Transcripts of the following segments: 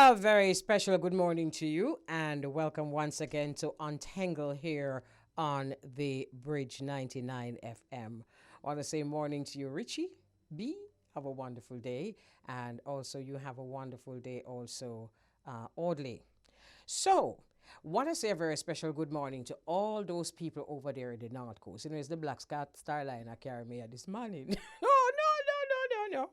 A very special good morning to you, and welcome once again to Untangle here on the Bridge 99 FM. I want to say morning to you, Richie B. Have a wonderful day, and also you have a wonderful day, also, Audley. So, want to say a very special good morning to all those people over there in the North Coast. You know, it's the Black Star Line I carry me this morning. Oh, no.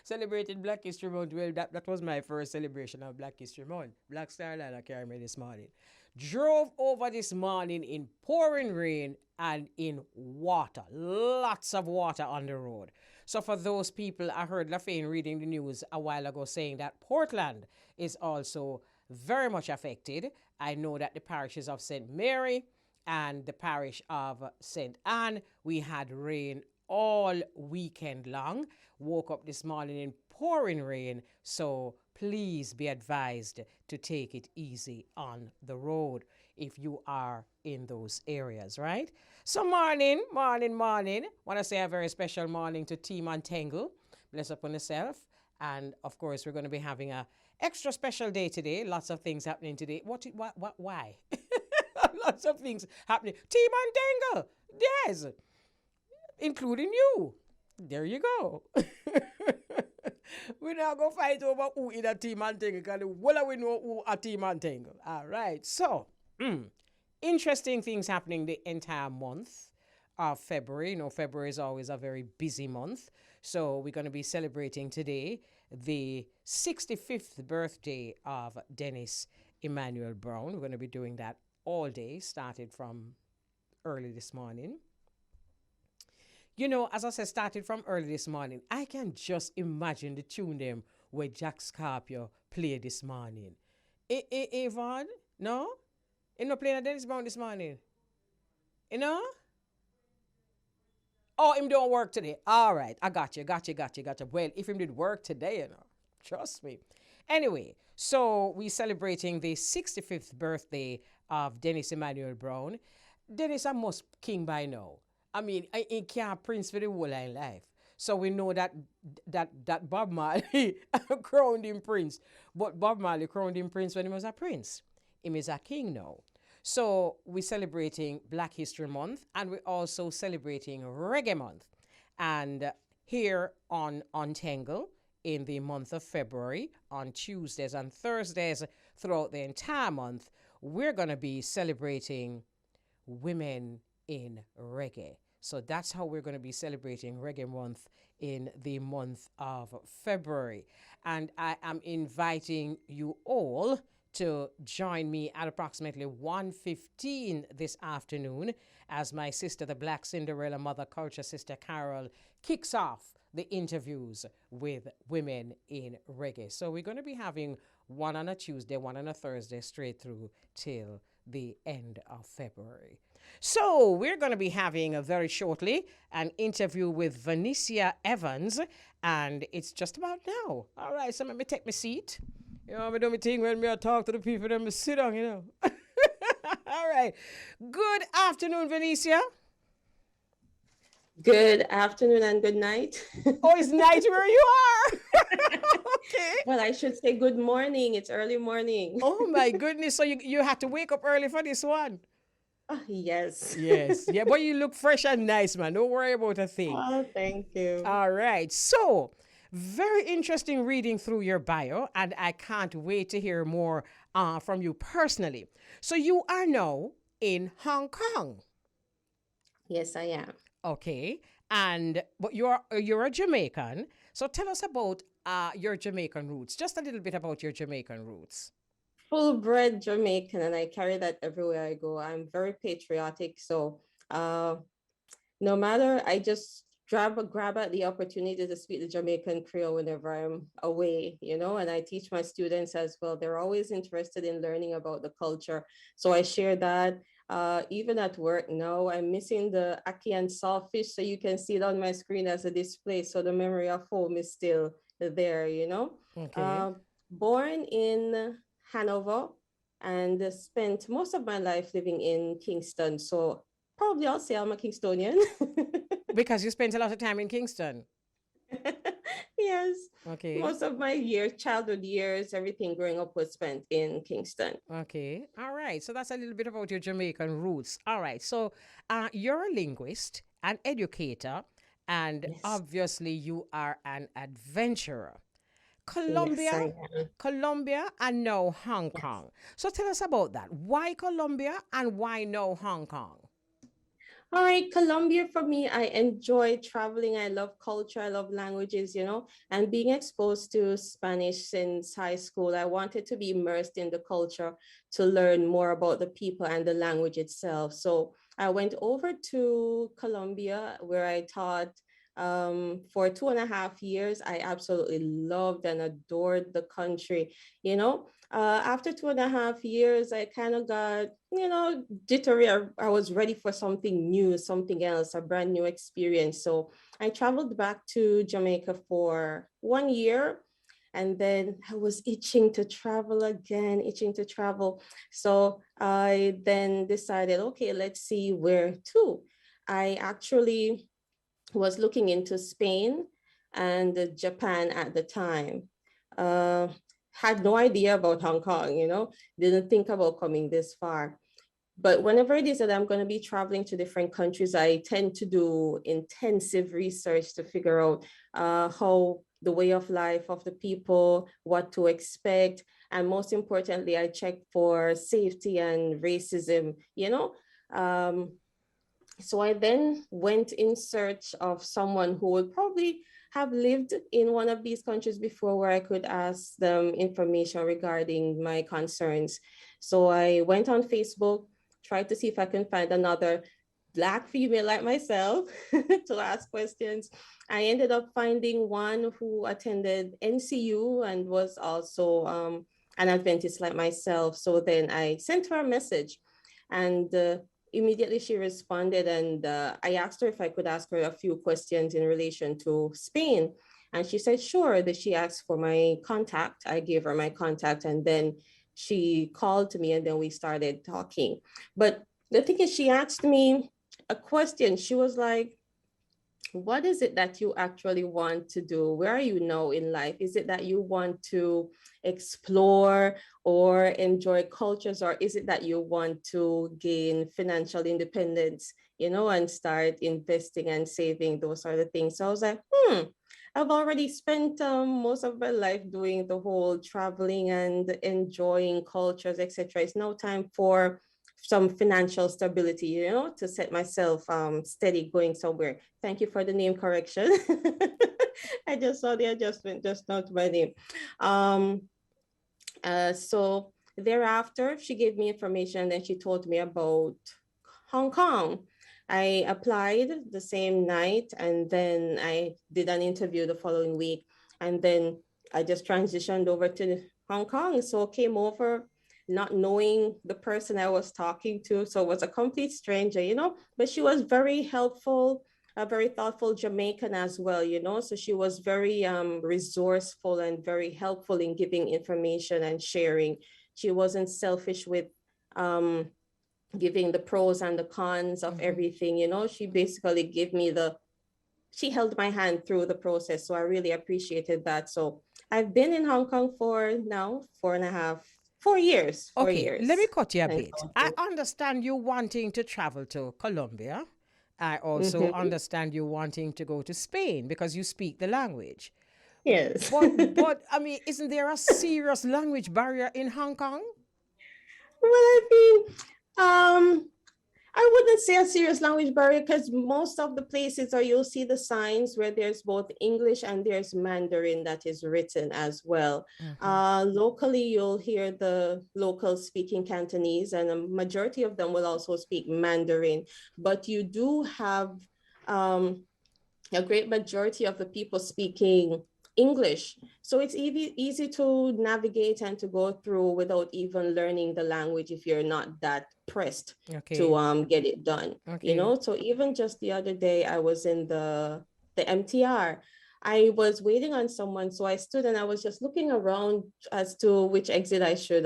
Celebrated Black History Month. Well, that was my first celebration of Black History Month. Black Star Line I carry me this morning. Drove over this morning in pouring rain and in water. Lots of water on the road. So for those people, I heard LaFane reading the news a while ago saying that Portland is also very much affected. I know that the parishes of St. Mary and the parish of St. Anne, we had rain all weekend long. Woke up this morning in pouring rain, so please be advised to take it easy on the road if you are in those areas, right? So morning. Want to say a very special morning to Team Untengle. Bless upon yourself. And of course, we're going to be having a extra special day today. Lots of things happening today. Why? Lots of things happening. Team Untangle. Yes. Including you. There you go. We're not going to fight over who in a Team Untangle because we know who a Team Untangle. All right. So, interesting things happening the entire month of February. You know, February is always a very busy month. So we're going to be celebrating today the 65th birthday of Dennis Emmanuel Brown. We're going to be doing that all day, started from early this morning. You know, as I said, started from early this morning, I can just imagine the tune them where Jack Scarpio played this morning. Avon? No? You not playing a Dennis Brown this morning? You know? Oh, him don't work today. All right. I got you. Well, if him did work today, you know, trust me. Anyway, so we're celebrating the 65th birthday of Dennis Emmanuel Brown. Dennis, I must king by now. I mean, he can't prince for the whole of life. So we know that Bob Marley crowned him prince. But Bob Marley crowned him prince when he was a prince. He is a king now. So we're celebrating Black History Month, and we're also celebrating Reggae Month. And here on Untangle, in the month of February, on Tuesdays and Thursdays throughout the entire month, we're going to be celebrating women in reggae. So that's how we're going to be celebrating Reggae Month in the month of February. And I am inviting you all to join me at approximately 1:15 this afternoon as my sister, the Black Cinderella Mother Culture Sister Carol, kicks off the interviews with women in reggae. So we're going to be having one on a Tuesday, one on a Thursday, straight through till the end of February. So we're going to be having very shortly an interview with Vaneasia Evans, and it's just about now. All right, so let me take my seat. You know, I do my thing when I talk to the people, then I sit down, you know. All right. Good afternoon, Vaneasia. Good afternoon and good night. Oh, it's night where you are. Okay. Well, I should say good morning. It's early morning. Oh, my goodness. So you had to wake up early for this one? Yes. Yes. Yeah, but you look fresh and nice, man. Don't worry about a thing. Oh, thank you. All right. So, very interesting reading through your bio, and I can't wait to hear more from you personally. So, you are now in Hong Kong. Yes, I am. Okay. But you're a Jamaican. So, tell us about your Jamaican roots. Just a little bit about your Jamaican roots. Full-bred Jamaican, and I carry that everywhere I go. I'm very patriotic, so no matter, I just grab at the opportunity to speak the Jamaican Creole whenever I'm away, you know, and I teach my students as well. They're always interested in learning about the culture. So I share that. Even at work now, I'm missing the ackee and saltfish, so you can see it on my screen as a display. So the memory of home is still there, you know. Okay. Born in Hanover and spent most of my life living in Kingston. So probably I'll say I'm a Kingstonian. Because you spent a lot of time in Kingston. Yes. Okay. Most of my years, childhood years, everything growing up was spent in Kingston. Okay. All right. So that's a little bit about your Jamaican roots. All right. So you're a linguist, an educator, and Yes. obviously you are an adventurer. Yes, Colombia, I am. Colombia, and now Hong Yes. Kong. So tell us about that. Why Colombia and why now Hong Kong? All right, Colombia for me, I enjoy traveling. I love culture. I love languages, and being exposed to Spanish since high school. I wanted to be immersed in the culture to learn more about the people and the language itself. So I went over to Colombia where I taught for 2.5 years. I absolutely loved and adored the country, after 2.5 years, I kind of got, jittery. I was ready for something new, something else, a brand new experience. So I traveled back to Jamaica for 1 year. And then I was itching to travel again, itching to travel. So I then decided, okay, let's see where to. I actually was looking into Spain and Japan at the time. Uh, had no idea about Hong Kong, didn't think about coming this far. But whenever it is that I'm going to be traveling to different countries, I tend to do intensive research to figure out how the way of life of the people, what to expect. And most importantly, I check for safety and racism, so I then went in search of someone who would probably have lived in one of these countries before where I could ask them information regarding my concerns. So I went on Facebook, tried to see if I can find another Black female like myself to ask questions. I ended up finding one who attended NCU and was also an Adventist like myself. So then I sent her a message and immediately she responded, and I asked her if I could ask her a few questions in relation to Spain. And she said, sure. That she asked for my contact. I gave her my contact, and then she called to me, and then we started talking. But the thing is, she asked me a question. She was like, what is it that you actually want to do? Where are you now in life? Is it that you want to explore or enjoy cultures, or is it that you want to gain financial independence, and start investing and saving, those sort of things? So I was like, I've already spent most of my life doing the whole traveling and enjoying cultures, etc. It's now time for some financial stability, to set myself steady going somewhere. Thank you for the name correction. I just saw the adjustment just now to my name. Um, so thereafter, she gave me information, and then she told me about Hong Kong. I applied the same night, and then I did an interview the following week. And then I just transitioned over to Hong Kong. So came over not knowing the person I was talking to. So it was a complete stranger, but she was very helpful, a very thoughtful Jamaican as well, So she was very resourceful and very helpful in giving information and sharing. She wasn't selfish with um, giving the pros and the cons of everything, She basically gave me she held my hand through the process. So I really appreciated that. So I've been in Hong Kong for now 4.5, 4 years, four Okay, let me years. cut you a And bit. I counting. understand you wanting to travel to Colombia. I also Mhm. understand you wanting to go to Spain because you speak the language. Yes. But I mean, isn't there a serious language barrier in Hong Kong? Well, I think I wouldn't say a serious language barrier because most of the places are you'll see the signs where there's both English and there's Mandarin that is written as well. Locally, you'll hear the locals speaking Cantonese, and a majority of them will also speak Mandarin. But you do have a great majority of the people speaking English. So it's easy to navigate and to go through without even learning the language if you're not that pressed to Okay, get it done. okay. So even just the other day, I was in the MTR. I was waiting on someone, so I stood and I was just looking around as to which exit I should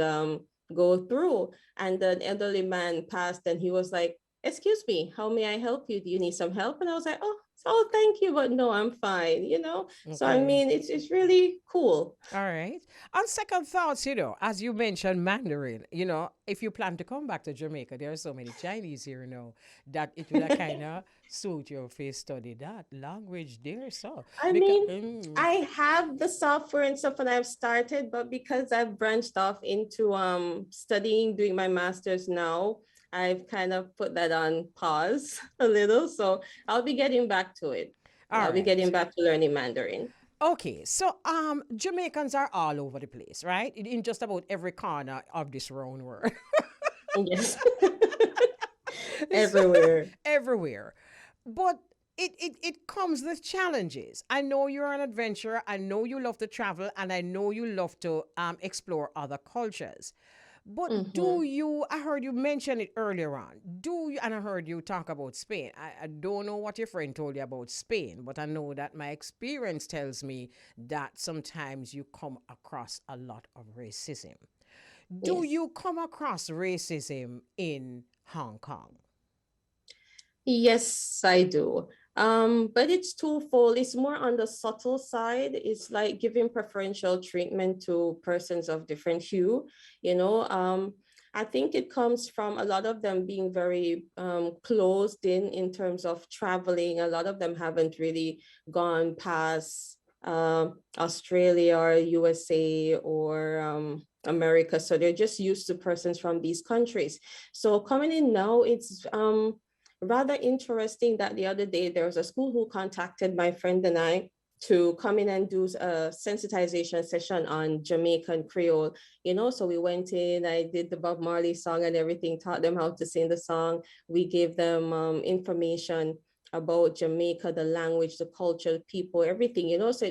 go through. And an elderly man passed, and he was like, "Excuse me, how may I help you? Do you need some help?" And I was like, "Oh, oh, thank you, but no, I'm fine, you know? So, I Okay. mean, it's really cool. All right. On second thoughts, as you mentioned Mandarin, if you plan to come back to Jamaica, there are so many Chinese here, that it will kind of suit your face study that language there. So, I because, mean, I have the software and stuff and I've started, but because I've branched off into studying, doing my master's now, I've kind of put that on pause a little. So I'll be getting back to it. all I'll be getting right. back to learning Mandarin. Okay, so Jamaicans are all over the place, right? In just about every corner of this round world. Yes. So, Everywhere. everywhere. But it comes with challenges. I know you're an adventurer. I know you love to travel, and I know you love to explore other cultures. But Mm-hmm. I heard you mention it earlier on. And I heard you talk about Spain. I don't know what your friend told you about Spain, but I know that my experience tells me that sometimes you come across a lot of racism. Do Yes. you come across racism in Hong Kong? Yes, I do. But it's twofold. It's more on the subtle side. It's like giving preferential treatment to persons of different hue, you know. I think it comes from a lot of them being very closed in terms of traveling. A lot of them haven't really gone past Australia or USA or America. So they're just used to persons from these countries. So coming in now, it's rather interesting that the other day there was a school who contacted my friend and I to come in and do a sensitization session on Jamaican Creole, you know. So we went in, I did the Bob Marley song and everything, taught them how to sing the song. We gave them information about Jamaica, the language, the culture, the people, everything, you know. So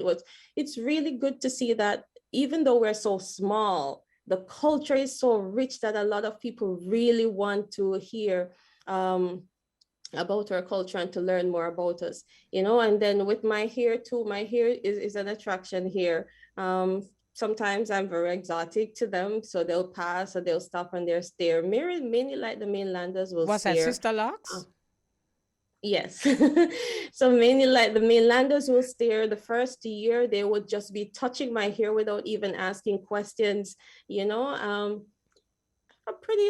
it's really good to see that even though we're so small, the culture is so rich that a lot of people really want to hear um, about our culture and to learn more about us, you know. And then with my hair too, my hair is an attraction here. Sometimes I'm very exotic to them, so they'll pass or they'll stop and they'll stare. Mainly like the mainlanders will Was that stare. Sister Uh, Locks? yes. So mainly like the mainlanders will stare. The first year they would just be touching my hair without even asking questions, you know. I'm pretty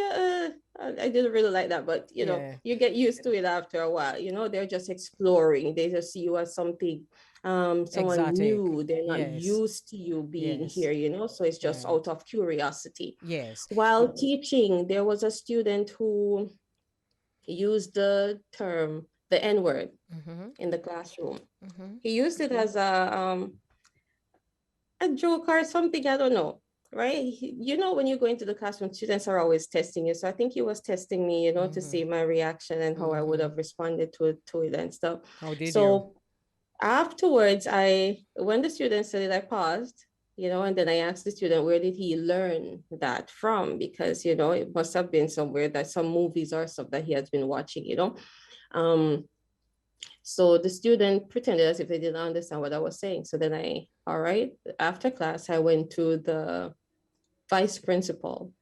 I didn't really like that, but you know, Yeah, you get used to it after a while. You know, they're just exploring. They just see you as something someone exotic. new. They're not Yes, used to you being yes, here, you know, so it's just right. out of curiosity. Yes. While teaching, there was a student who used the term the N-word Mm-hmm, in the classroom. mm-hmm, He used it as a joke or something, I don't know. Right? You know, when you go into the classroom, students are always testing you. So I think he was testing me, you know, to mm-hmm, see my reaction and how I would mm-hmm. have responded to it and stuff. How did you? So afterwards, when the student said it, I paused, you know, and then I asked the student, where did he learn that from? Because, you know, it must have been somewhere that some movies or stuff that he has been watching, you know. Um, so the student pretended as if they didn't understand what I was saying. So then all right, after class, I went to the vice principal.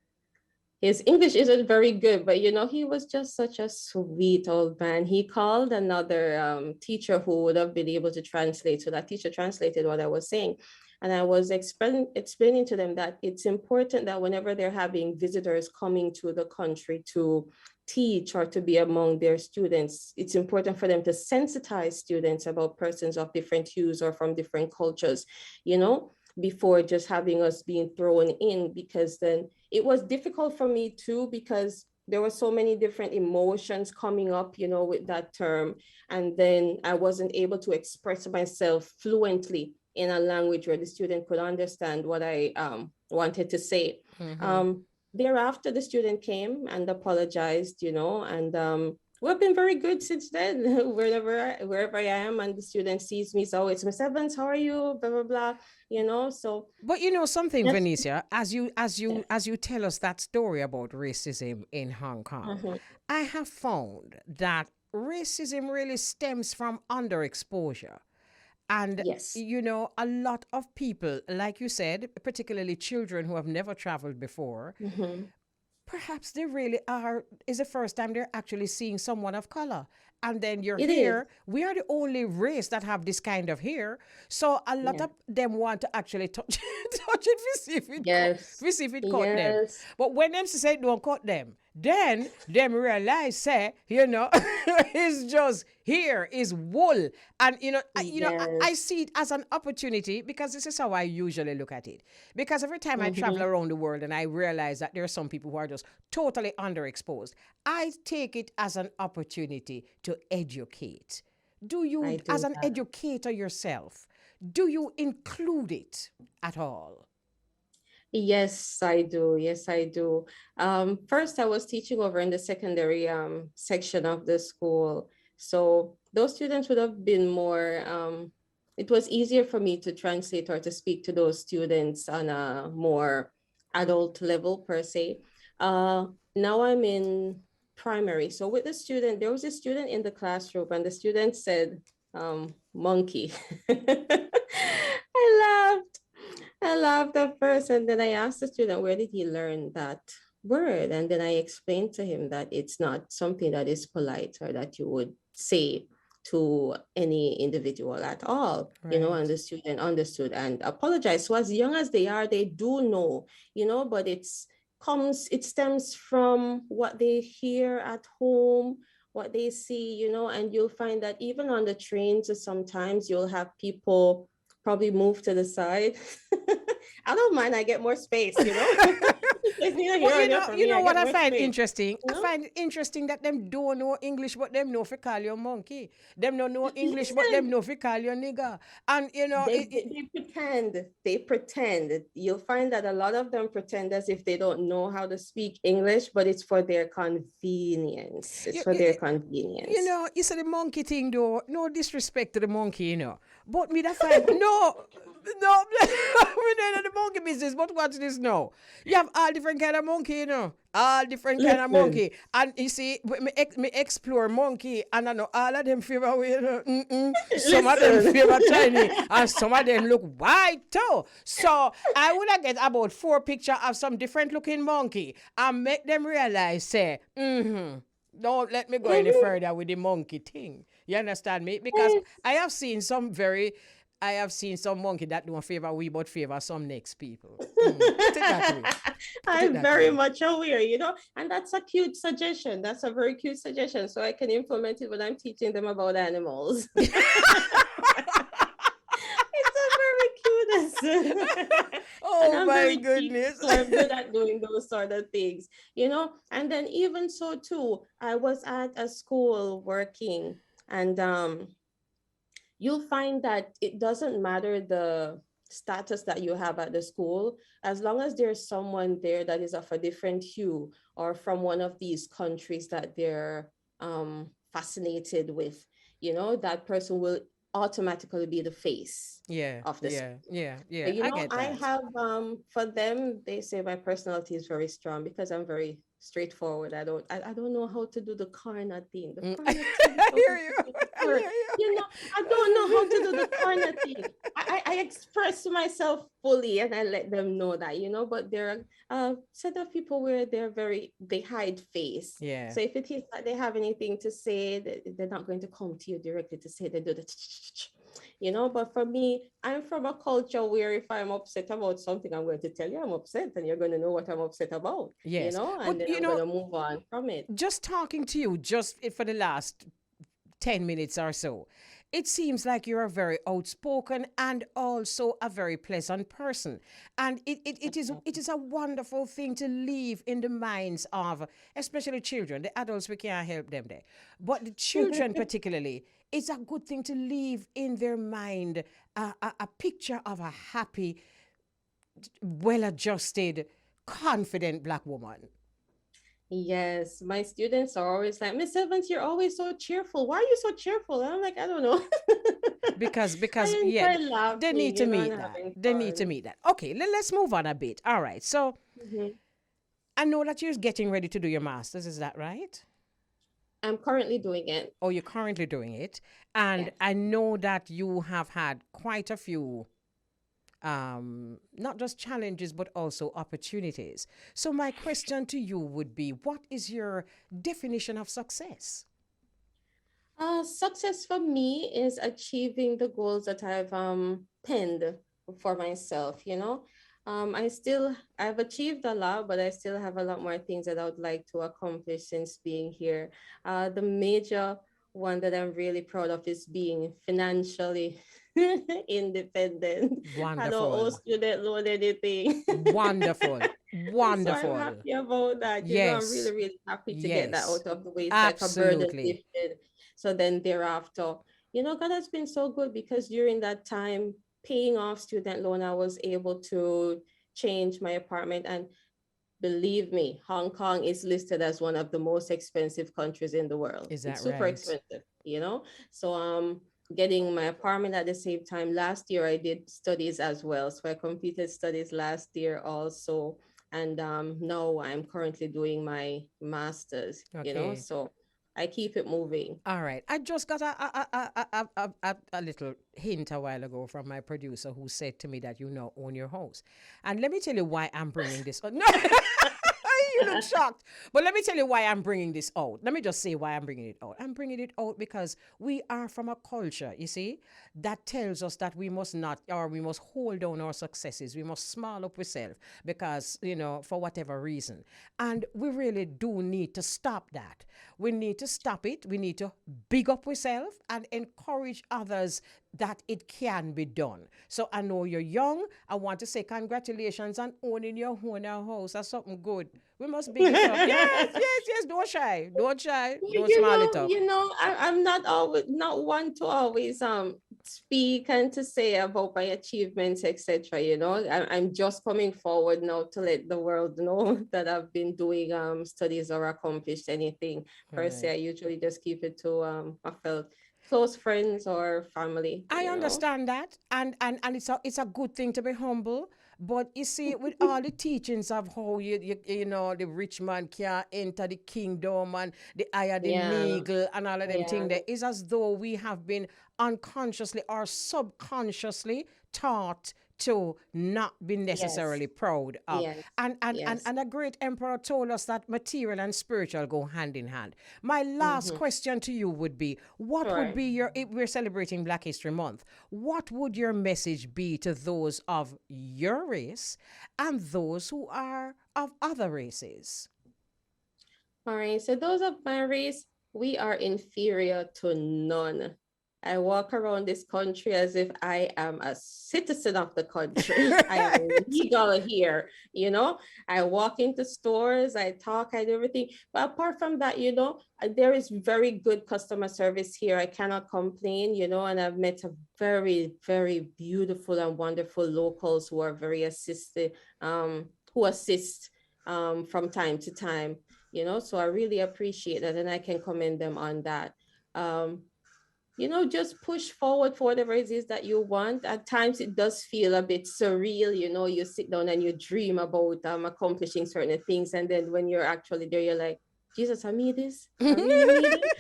His English isn't very good, but you know, he was just such a sweet old man. He called another teacher who would have been able to translate. So that teacher translated what I was saying. And I was explaining to them that it's important that whenever they're having visitors coming to the country to teach or to be among their students, it's important for them to sensitize students about persons of different hues or from different cultures, you know, before just having us being thrown in, because then it was difficult for me too, because there were so many different emotions coming up, you know, with that term. And then I wasn't able to express myself fluently in a language where the student could understand what I wanted to say. Mm-hmm. Um, Thereafter, the student came and apologized, you know, and we've been very good since then. Wherever I am, and the student sees me, so it's Miss Evans, how are you? Blah blah blah, you know. So But you know something, that's Venetia, yeah. as you tell us that story about racism in Hong Kong, Mhm. I have found that racism really stems from underexposure. And Yes. a lot of people, like you said, particularly children who have never traveled before, Mhm. perhaps they really are, is the first time they're actually seeing someone of color. And then your It is. hair, we are the only race that have this kind of hair. So a lot Yeah. of them want to actually touch, touch it to see if it cut, Yes. to see if it cut them. Yes. But when them say don't cut them, then them realize say, it's just hair, is wool. And I Yes. see it as an opportunity because this is how I usually look at it. Because every time I travel Mm-hmm. around the world and I realize that there are some people who are just totally underexposed, I take it as an opportunity to educate. Do you, I as do an that. educator yourself, do you include it at all? Yes, I do. Yes, I do. First, I was teaching over in the secondary section of the school. So those students would have been more, it was easier for me to translate or to speak to those students on a more adult level per se. Uh, Now I'm in primary. So with the student, there was a student in the classroom and the student said, monkey. I laughed. I laughed at first, and then I asked the student, where did he learn that word? And then I explained to him that it's not something that is polite or that you would say to any individual at all, and Right. the student understood and apologized. So as young as they are, they do know, but it stems from what they hear at home, what they see, and you'll find that even on the trains, sometimes you'll have people probably move to the side. I don't mind. I get more space. It's neither But here or there for you me. know I what get I more find space. interesting? You I know? find it interesting that them don't know English, but them know if call you monkey. Them don't know English, but them Listen, know if call you nigger. And they pretend. They pretend. You'll find that a lot of them pretend as if they don't know how to speak English, but it's for their convenience. It's you, for you, their you convenience. know, you say the monkey thing though, no disrespect to the monkey, But me that find no, no, we know the monkey business, but watch this now. You have all different kind of monkey, All different kind of Listen, monkey. And you see, me explore monkey, and I know all of them favor some of them listen. favor tiny, and some of them look white too. So I would get about 4 pictures of some different looking monkey and make them realize, say, don't let me go any Mhm. further with the monkey thing. You understand me? Because Yes. I have seen some monkey that don't favor we but favor some next people. Put it that way. Put it I'm that very way. much aware, and that's a cute suggestion. That's a very cute suggestion. So I can implement it when I'm teaching them about animals. It's a very cutest. And Oh I'm my very cheeky, goodness. so I'm good at doing those sort of things. And then even so too, I was at a school working, and you'll find that it doesn't matter the status that you have at the school, as long as there's someone there that is of a different hue or from one of these countries that they're fascinated with, that person will automatically be the face Yeah, of the yeah, school. yeah, So, yeah. I get I that. have for them, they say my personality is very strong because I'm very straightforward. I don't know how to do the corner thing. The corner thing is I so hear you. difficult I word. hear I don't know how to do the you. corner thing. I express myself fully and I let them know that. But there are a set of people where they hide face. Yeah. So if it is that they have anything to say, they're not going to come to you directly to say. They do the but for me, I'm from a culture where if I'm upset about something, I'm going to tell you I'm upset and you're going to know what I'm upset about, Yes. and But then I'm going to move on from it. just talking to you just for the last 10 minutes or so, it seems like you're a very outspoken and also a very pleasant person. And it is a wonderful thing to leave in the minds of, especially children. The adults, we can't help them there. But the children, particularly, it's a good thing to leave in their mind a picture of a happy, well adjusted, confident black woman. Yes, my students are always like, Miss Evans, you're always so cheerful. Why are you so cheerful? And I'm like, I don't know. Because I yeah, enjoy they need laughing, to and meet that. having They need to fun. meet that. Okay, let's move on a bit. All right. So Mhm. I know that you're getting ready to do your masters. Is that right? I'm currently doing it. Or you're currently doing it, and Yes. I know that you have had quite a few not just challenges, but also opportunities. So, my question to you would be, what is your definition of success? Success for me is achieving the goals that I've penned for myself, you know. I've achieved a lot, but I still have a lot more things that I would like to accomplish since being here. The major one that I'm really proud of is being financially independent. I don't owe Wonderful. student loan anything. Wonderful. So I'm Wonderful. happy about that. You know, I'm really, Yes. really happy to get that Yes. out of the way. It's like a burden Absolutely. lifted. So then thereafter, you know, God has been so good because during that time, paying off student loan, I was able to change my apartment. And believe me, Hong Kong is listed as one of the most expensive countries in the world. Is It's that super right? expensive, you know? So getting my apartment at the same time. Last year I did studies as well. So I completed studies last year also. And now I'm currently doing my master's, you know, Okay. so I keep it moving. All right. I just got a little hint a while ago from my producer who said to me that you now own your house. And let me tell you why I'm bringing this up. No, you look shocked. But let me tell you why I'm bringing this out. Let me just say why I'm bringing it out. I'm bringing it out because we are from a culture, you see, that tells us that we must not, or we must hold down our successes. We must smile up ourselves because, for whatever reason. And we really do need to stop that. We need to stop it. We need to big up ourselves and encourage others that it can be done. So I know you're young. I want to say congratulations on owning your own house. That's something good. We must big it up. Yes, yes, yes. Don't shy. Don't shy. Don't smile it up. I'm not always not one to always speak and to say about my achievements, etc. I'm just coming forward now to let the world know that I've been doing studies or accomplished anything. Per se, Right. I usually just keep it to I felt close friends or family, I understand that, and it's a good thing to be humble. But you see, with all the teachings of how the rich man can't enter the kingdom and the eye of the Yeah, needle and all of them yeah, things, there is as though we have been unconsciously or subconsciously taught to not be yes, necessarily proud of. yes, And yes. a great emperor told us that material and spiritual go hand in hand. My last Mm-hmm. question to you would be, what would Sure. be if we're celebrating Black History Month, what would your message be to those of your race and those who are of other races? All right, so those of my race, we are inferior to none. I walk around this country as if I am a citizen of the country. I am Right. legal here, you know. I walk into stores, I talk, I do everything. But apart from that, there is very good customer service here. I cannot complain, and I've met a very, very beautiful and wonderful locals who are very who assist from time to time, so I really appreciate that, and I can commend them on that. um just push forward for whatever it is that you want. At times it does feel a bit surreal, you sit down and you dream about accomplishing certain things, and then when you're actually there, you're like, Jesus, I made this, I really made it.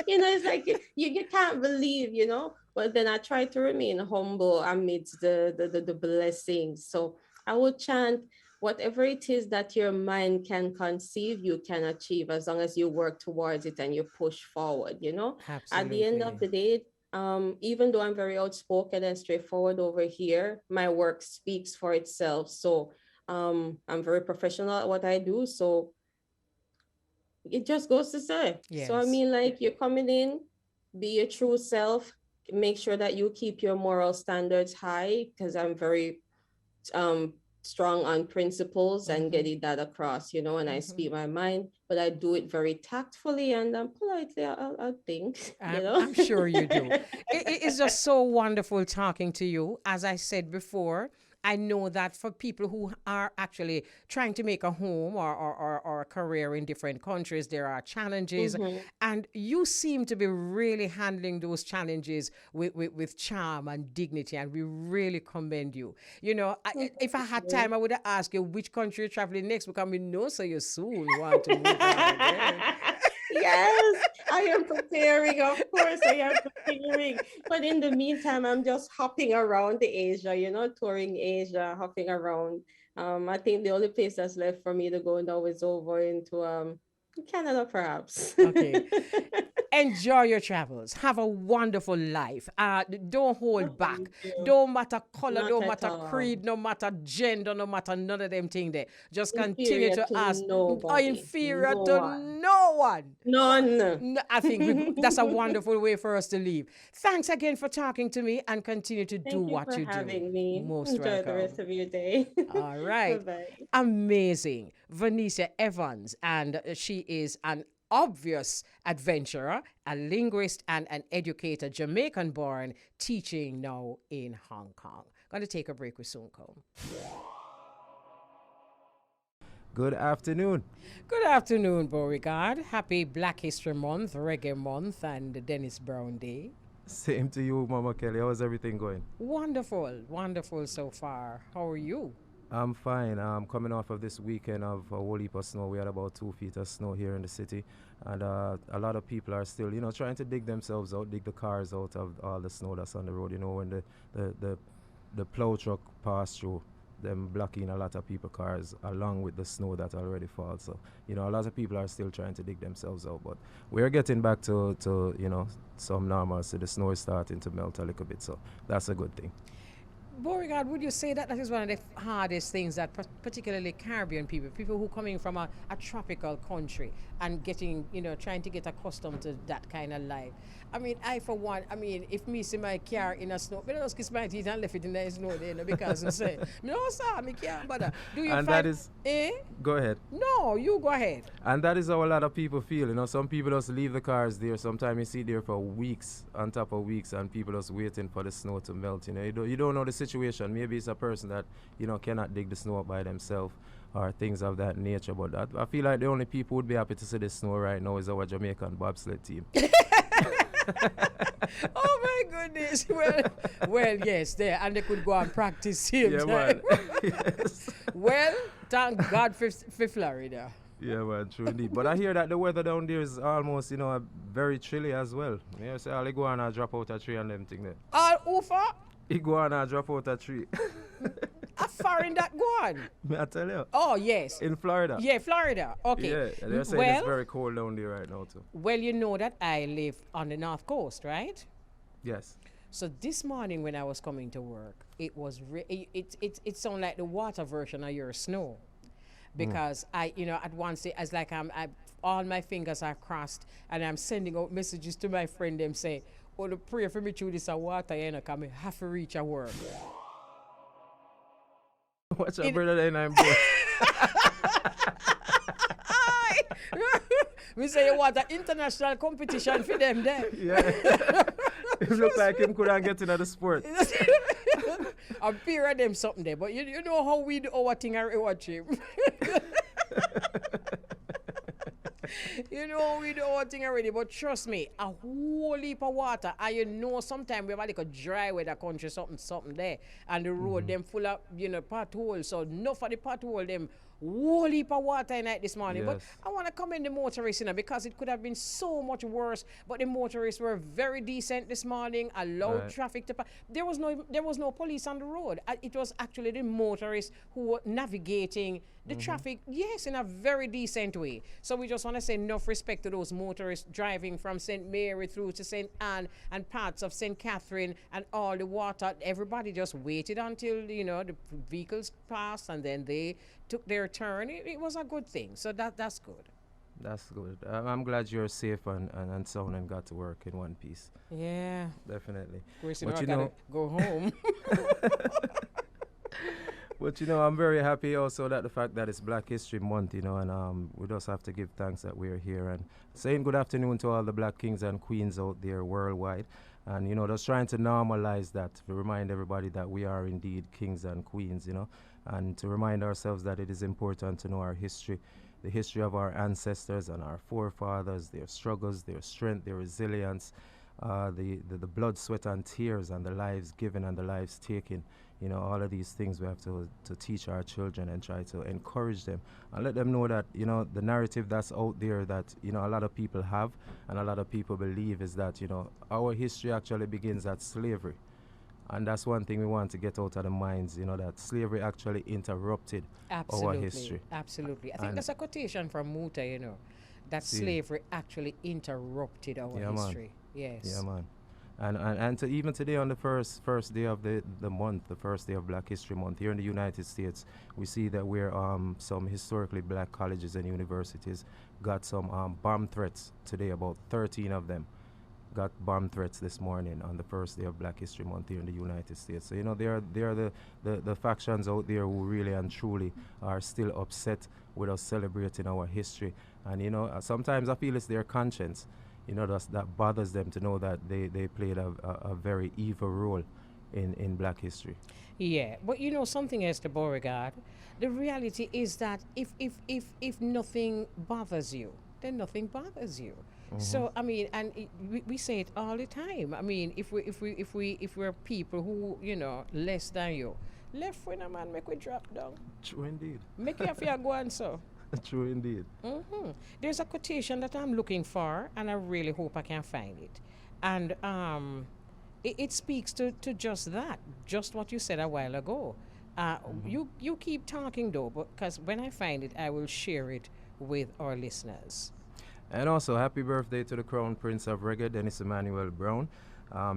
It's like you can't believe, but then I try to remain humble amidst the blessings. So I would chant, whatever it is that your mind can conceive, you can achieve as long as you work towards it and you push forward. At the end of Absolutely. the day, even though I'm very outspoken and straightforward over here, my work speaks for itself. So I'm very professional at what I do. So it just goes to say. So I Yes. mean, like, you're coming in, be your true self, make sure that you keep your moral standards high, because I'm very um strong on principles and Mm-hmm. getting that across, and I Mm-hmm. speak my mind, but I do it very tactfully and politely, I think, I'm sure you do. It is just so wonderful talking to you. As I said before, I know that for people who are actually trying to make a home or a career in different countries, there are challenges. Mhm. And you seem to be really handling those challenges with charm and dignity. And we really commend you. If I Thank had you. time, I would have asked you which country you're traveling next because we know so you soon want to move on again. Yes, I am preparing. Of course, I am preparing. But in the meantime, I'm just hopping around the Asia, touring Asia, hopping around. I think the only place that's left for me to go now is over into Canada, perhaps. Okay. Enjoy your travels. Have a wonderful life. Don't Oh, hold back. thank you. Don't matter color, Not don't at matter all. creed, no matter gender, no matter none of them things there. Just continue Inferior to to ask. Are nobody. inferior No to one. no one. None. I think that's a wonderful way for us to leave. Thanks again for talking to me and continue to do Thank you what for you do. having me. Most Enjoy the welcome. rest of your day. All right. Bye-bye. Amazing. Vaneasia Evans, and she is an obvious adventurer, a linguist and an educator, Jamaican born, teaching now in Hong Kong. Going to take a break, we soon come. Good afternoon. Good afternoon, Beauregard. Happy Black History Month, Reggae Month, and Dennis Brown Day. Same to you, Mama Kelly. How's everything going? Wonderful, wonderful so far. How are you? I'm fine. I'm coming off of this weekend of a whole heap of snow. We had about 2 feet of snow here in the city, and a lot of people are still, trying to dig themselves out, dig the cars out of all the snow that's on the road. When the plow truck pass through, them blocking a lot of people cars along with the snow that already falls. So, a lot of people are still trying to dig themselves out, but we're getting back to some normalcy. The snow is starting to melt a little bit, so that's a good thing. Beauregard, would you say that is one of the hardest things that particularly Caribbean people who coming from a tropical country and getting, trying to get accustomed to that kind of life? I mean, I for one, if me see my car in a snow, I don't kiss my teeth and left it in the snow there, because I say, no sir, me can't bother. Do you And find, that is, eh? go ahead. No, you go ahead. And that is how a lot of people feel. Some people just leave the cars there. Sometimes you see there for weeks, on top of weeks, and people just waiting for the snow to melt. You don't know the situation. Maybe it's a person that cannot dig the snow up by themselves or things of that nature. But I feel like the only people who would be happy to see the snow right now is our Jamaican bobsled team. Oh my goodness. Well, yes, there, and they could go and practice same Yeah, time. man. Yes. Well, thank God for Florida. Yeah, man, true indeed. But I hear that the weather down there is almost, very chilly as well. Yeah, so I'll go on and drop out a tree and them thing there. All over. He go on and drop out a tree. How far in that go on? May I tell you? Oh, yes. In Florida. Yeah, Florida. Okay. Yeah, they're saying it's very cold down there right now too. Well, you know that I live on the North Coast, right? Yes. So this morning when I was coming to work, it was it sounded like the water version of your snow, because I at once as like all my fingers are crossed and I'm sending out messages to my friend. Them say, "Oh, to pray for me through this water, because I have to reach a work." Watch out, brother, then I'm both. We say you want an international competition for them there. Yeah. It look like him couldn't get into the sport. I'm peer of them something there, but you know how we do our thing and watch him. You know we do our thing already, but trust me, a whole heap of water. And sometimes we have like a dry weather country, something there, and the road them full of potholes. So enough of the pothole them whole heap of water in it this morning. But Yes. I want to commend the motorists, because it could have been so much worse. But the motorists were very decent this morning, allowed Right. traffic to pass. There was no police on the road. It was actually the motorists who were navigating the traffic, yes, in a very decent way. So we just want to say enough respect to those motorists driving from St. Mary through to St. Anne and parts of St. Catherine and all the water. Everybody just waited until the vehicles passed and then they took their turn. It was a good thing. So that's good. That's good. I'm glad you're safe and sound and got to work in one piece. Yeah. Definitely. Of course, But I gotta go home. But I'm very happy also that the fact that it's Black History Month, and we just have to give thanks that we're here and saying good afternoon to all the Black kings and queens out there worldwide. And, just trying to normalize that, to remind everybody that we are indeed kings and queens, and to remind ourselves that it is important to know our history, the history of our ancestors and our forefathers, their struggles, their strength, their resilience, the blood, sweat, and tears, and the lives given and the lives taken. All of these things we have to teach our children and try to encourage them and let them know that, the narrative that's out there that, a lot of people have and a lot of people believe is that, our history actually begins at slavery. And that's one thing we want to get out of the minds, that slavery actually interrupted our history. Absolutely. I think that's a quotation from Muta, that slavery actually interrupted our history. Man. Yes. Yeah, man. And even today on the first day of the month, the first day of Black History Month, here in the United States, we see that where some historically black colleges and universities got some bomb threats today. About 13 of them got bomb threats this morning on the first day of Black History Month here in the United States. So, there are the factions out there who really and truly are still upset with us celebrating our history. And, sometimes I feel it's their conscience, that bothers them to know that they played a very evil role in Black history. Yeah, but something else to Beauregard, the reality is that if nothing bothers you, then nothing bothers you. Mm-hmm. So I mean, and we say it all the time. I mean, if we're people who less than you, left when a man make we drop down. True indeed. Make you have to go on so. True indeed. Mm-hmm. There's a quotation that I'm looking for, and I really hope I can find it. And it speaks to just that, just what you said a while ago. You keep talking though, because when I find it, I will share it with our listeners. And also, happy birthday to the Crown Prince of Reggae, Dennis Emmanuel Brown.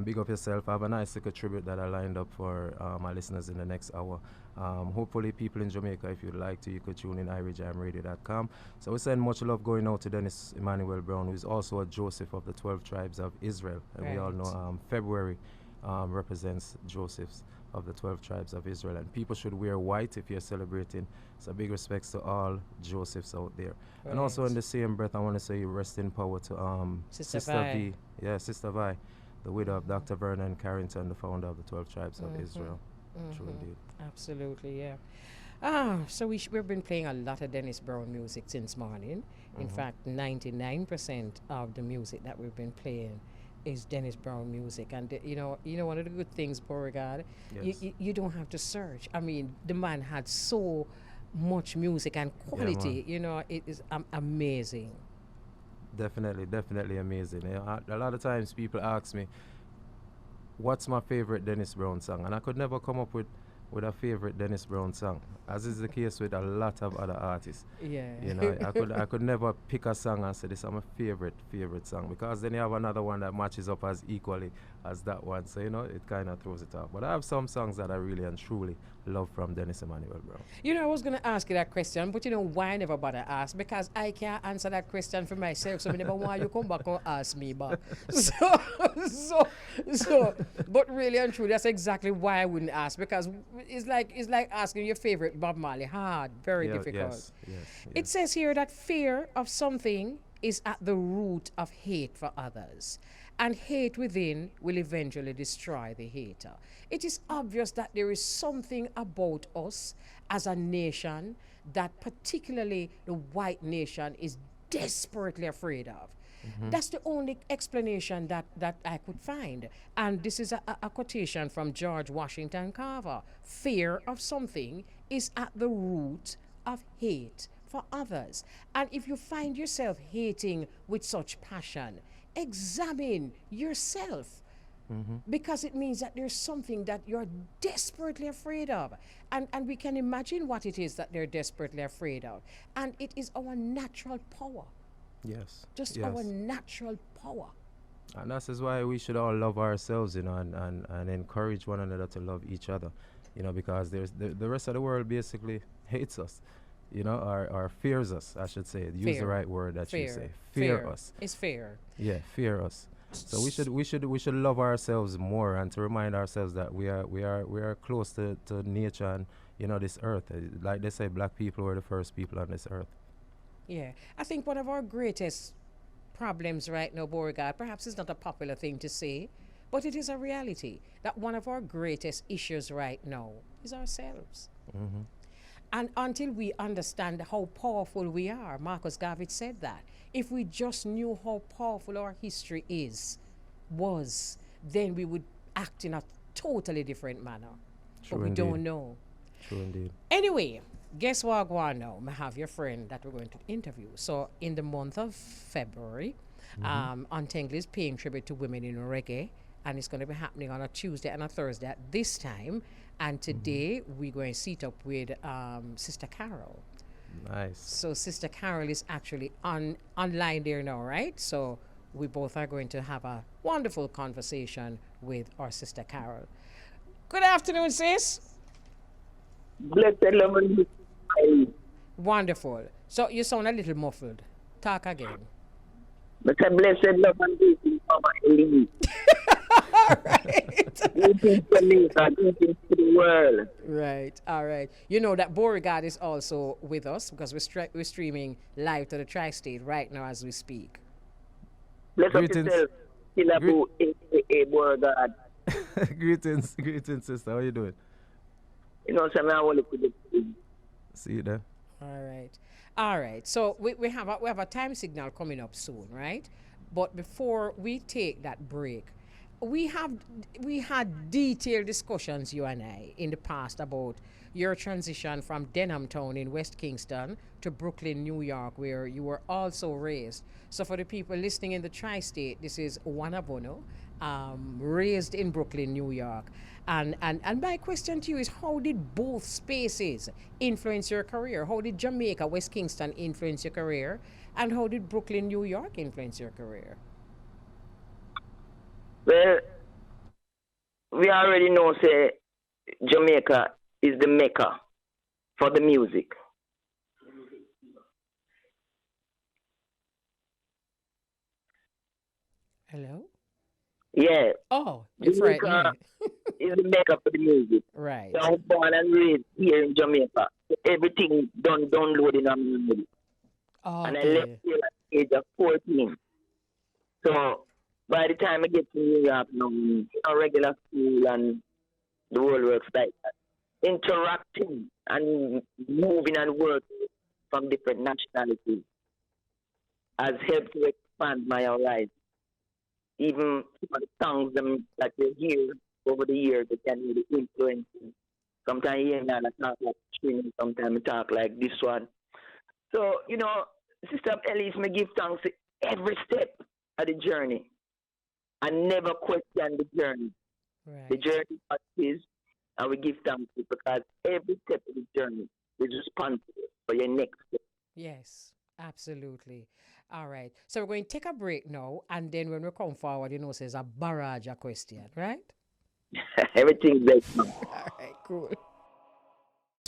Big up yourself. I have a nice little tribute that I lined up for my listeners in the next hour. Hopefully people in Jamaica, if you'd like to, you could tune in irijamradio.com. So we send much love going out to Dennis Emmanuel Brown, who is also a Joseph of the 12 tribes of Israel. And we all know February represents Josephs of the 12 tribes of Israel. And people should wear white if you're celebrating. So big respects to all Josephs out there. Right. And also in the same breath, I want to say rest in power to Sister Vi. Yeah, Sister Vi, the widow of Dr. Vernon Carrington, the founder of the 12 tribes of Israel. True indeed. Absolutely, yeah. So we've been playing a lot of Dennis Brown music since morning. In fact, 99% of the music that we've been playing is Dennis Brown music. And one of the good things, Beauregard, yes. you don't have to search. I mean, the man had so much music and quality. It is amazing. Definitely amazing. A lot of times people ask me, what's my favorite Dennis Brown song? And I could never come up with a favorite Dennis Brown song, as is the case with a lot of other artists. Yeah. I could never pick a song and say this is my favorite song, because then you have another one that matches up as equally as that one. So it kind of throws it off. But I have some songs that I really and truly love from Dennis Emmanuel Brown. I was going to ask you that question, but why I never bother ask? Because I can't answer that question for myself, so I never want you come back and ask me back. So, but really and truly, that's exactly why I wouldn't ask, because it's like asking your favorite Bob Marley. Hard, very difficult. Yes. It says here that fear of something is at the root of hate for others, and hate within will eventually destroy the hater. It is obvious that there is something about us as a nation that particularly the white nation is desperately afraid of. That's the only explanation that I could find. And this is a quotation from George Washington Carver. Fear of something is at the root of hate for others. And if you find yourself hating with such passion, examine yourself. Because it means that there's something that you're desperately afraid of. And we can imagine what it is that they're desperately afraid of. And it is our natural power. Yes. Just our natural power. And that's why we should all love ourselves, and encourage one another to love each other, because there's the rest of the world basically hates us, or fears us, I should say. Use the right word that you say. Fear us. It's fear. Yeah, fear us. So we should love ourselves more, and to remind ourselves that we are close to nature and this earth. Like they say, black people were the first people on this earth. Yeah, I think one of our greatest problems right now, Beauregard, perhaps it's not a popular thing to say, but it is a reality that one of our greatest issues right now is ourselves. And until we understand how powerful we are, Marcus Garvey said that, if we just knew how powerful our history is, was, then we would act in a totally different manner. True But we indeed. don't know. True indeed. Anyway, guess what, go on now? I have your friend that we're going to interview. So, in the month of February, Untengle is paying tribute to women in reggae, and it's going to be happening on a Tuesday and a Thursday at this time. And today, we're going to sit up with Sister Carol. Nice. So, Sister Carol is actually online there now, right? So, we both are going to have a wonderful conversation with our Sister Carol. Good afternoon, sis. Blessed love and peace. Wonderful. So you sound a little muffled. Talk again. But a blessed love and peace in Mamma Elise. All right. Greetings to Jamaica, greetings to the world. Right. All right. You know that Beauregard is also with us because we're streaming live to the tri-state right now as we speak. Bless up Greetings. yourself, Silabu, a.k.a. Beauregard. Greetings, sister. How you doing? You know, so I want to put it. See you there. All right. All right. So we have a time signal coming up soon, right? But before we take that break, we had detailed discussions, you and I, in the past about your transition from Denhamtown in West Kingston to Brooklyn, New York, where you were also raised. So for the people listening in the tri-state, this is Wanabono, raised in Brooklyn, New York. And my question to you is, how did both spaces influence your career? How did Jamaica, West Kingston influence your career? And how did Brooklyn, New York influence your career? Well, we already know, say, Jamaica is the mecca for the music. Hello? Yeah, Oh, you frightened Jamaica me. is the mecca for the music. Right. So I was born and raised here in Jamaica. So everything done downloading on memory. And I left Okay. here at the age of 14. So by the time I get to New York now, regular school and the world works like that. Interacting and moving and working from different nationalities has helped to expand my horizon. Even some of the songs that you hear over the years, they can really influence you. Sometimes you hear me and I talk like string, sometimes I talk like this one. So, Sister Elise, me give thanks to every step of the journey. I never question the journey. Right. The journey is, and we give thanks to it because every step of the journey is responsible for your next step. Yes, absolutely. All right. So we're going to take a break now, and then when we come forward, there's a barrage of question, right? Everything's there. All right, cool.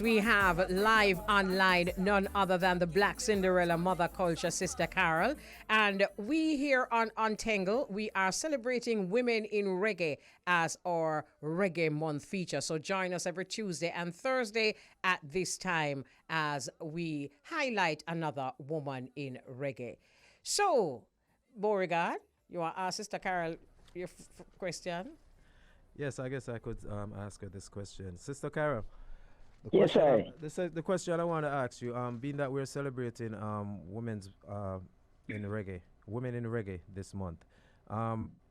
We have live online none other than the Black Cinderella Mother Culture Sister Carol. And we here on Untangle, we are celebrating women in reggae as our Reggae Month feature. So join us every Tuesday and Thursday at this time as we highlight another woman in reggae. So, Beauregard, you want to ask Sister Carol your question? Yes, I guess I could ask her this question. Sister Carol. Yes, sir. The question I want to ask you, being that we're celebrating women's women in reggae this month,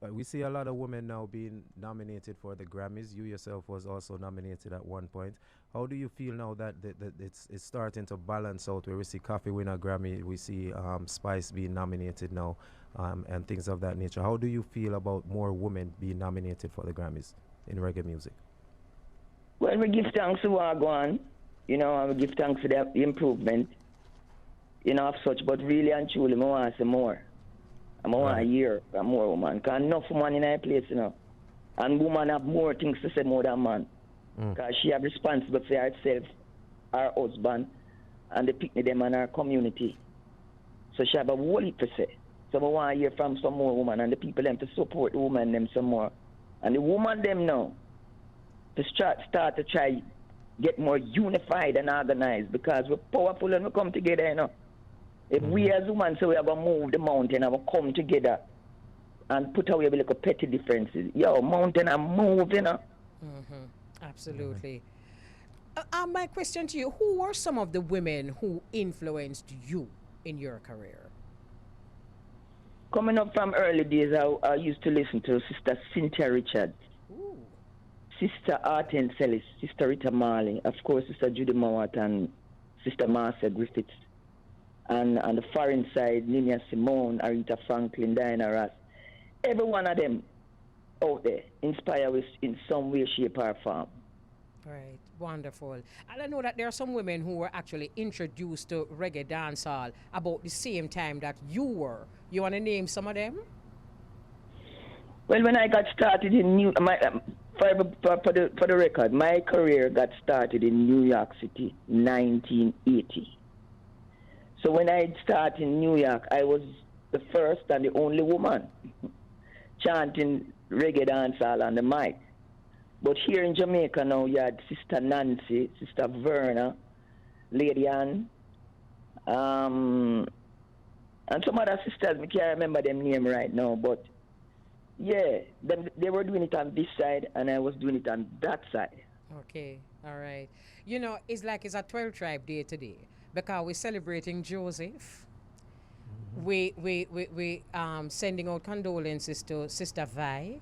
we see a lot of women now being nominated for the Grammys. You yourself was also nominated at one point. How do you feel now that it's starting to balance out, where we see Coffee win a Grammy, we see Spice being nominated now, and things of that nature? How do you feel about more women being nominated for the Grammys in reggae music? Well, we give thanks to what go on, and we give thanks to the improvement, of such. But really and truly, I want some more. I want to hear from more women. Because enough women in our place, And women have more things to say more than man. Because she have responsibility for herself, her husband, and the picnic them and her community. So she have a whole heap to say. So I want to hear from some more women and the people them to support the women them some more. And the women them now, to start to try get more unified and organized, because we're powerful and we come together, If we as women say we have to move the mountain and we come together and put away the little petty differences, mountain and move, Absolutely. My question to you, who were some of the women who influenced you in your career? Coming up from early days, I used to listen to Sister Cynthia Richards, Ooh. Sister Arten Sellis, Sister Rita Marley, of course, Sister Judy Mowat and Sister Marcia Griffiths. And on the foreign side, Nina Simone, Aretha Franklin, Diana Ross. Every one of them out there inspire us in some way, shape, or form. Right, wonderful. And I know that there are some women who were actually introduced to reggae dancehall about the same time that you were. You want to name some of them? Well, when I got started in for the record, my career got started in New York City, 1980. So when I started in New York, I was the first and the only woman chanting reggae dancehall on the mic. But here in Jamaica now, you had Sister Nancy, Sister Verna, Lady Ann, and some other sisters. I can't remember them name right now, but yeah, they were doing it on this side, and I was doing it on that side. Okay, all right. You know, it's like it's a 12 tribe day today because we're celebrating Joseph. We sending out condolences to Sister Vi.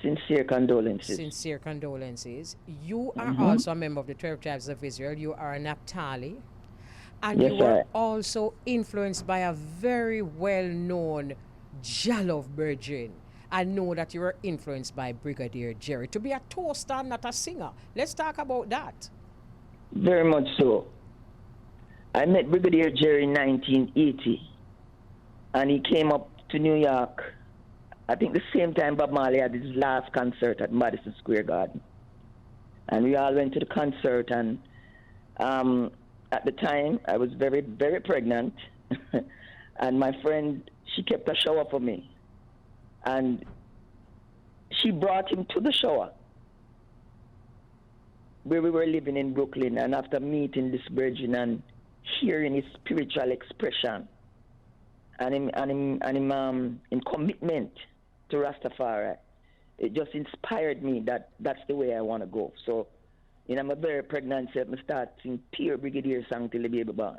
Sincere condolences. Sincere condolences. You are also a member of the 12 tribes of Israel. You are a Naphtali. And Yes, you are sir. also influenced by a very well-known Jollof Virgin. I know that you are influenced by Brigadier Jerry to be a toaster, not a singer. Let's talk about that. Very much so. I met Brigadier Jerry in 1980, and he came up to New York, I think the same time Bob Marley had his last concert at Madison Square Garden. And we all went to the concert, and at the time, I was very, very pregnant, and my friend, she kept a shower for me. And she brought him to the shower where we were living in Brooklyn. And after meeting this virgin and hearing his spiritual expression and him in commitment to Rastafari, it just inspired me that that's the way I want to go. So, I'm a very pregnant self. I start sing pure Brigadier song till the baby born.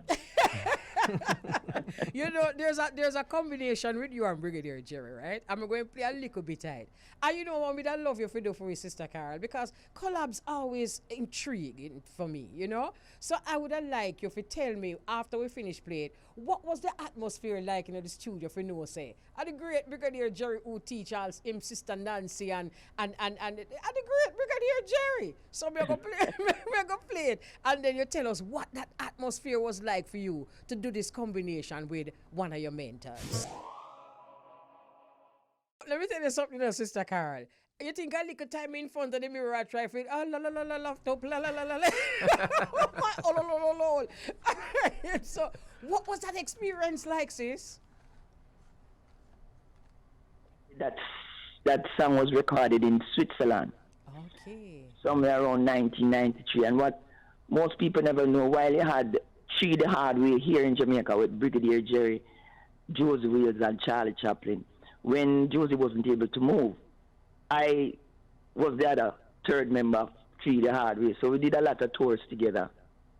You know, there's a combination with you and Brigadier Jerry, right? I'm going to play a little bit of it. And you know what me that love you for do for your sister Carol, because collabs always intriguing for me, you know? So I would like you to tell me after we finish playing, what was the atmosphere like in the studio for no say? And the great Brigadier Jerry who teach us him sister Nancy and the great Brigadier Jerry. So we're gonna play it. And then you tell us what that atmosphere was like for you to do this combination with one of your mentors. Let me tell you something else, Sister Carol. You think I little time in front of the mirror I try for la la la la la top la la la la la oh la la la la. So what was that experience like, sis? That song was recorded in Switzerland. Okay. Somewhere around 1993. And what most people never know, while you had Three the Hard Way here in Jamaica with Brigadier Jerry, Josie Wales, and Charlie Chaplin, when Josie wasn't able to move, I was the other third member of Three the Hard Way. So we did a lot of tours together,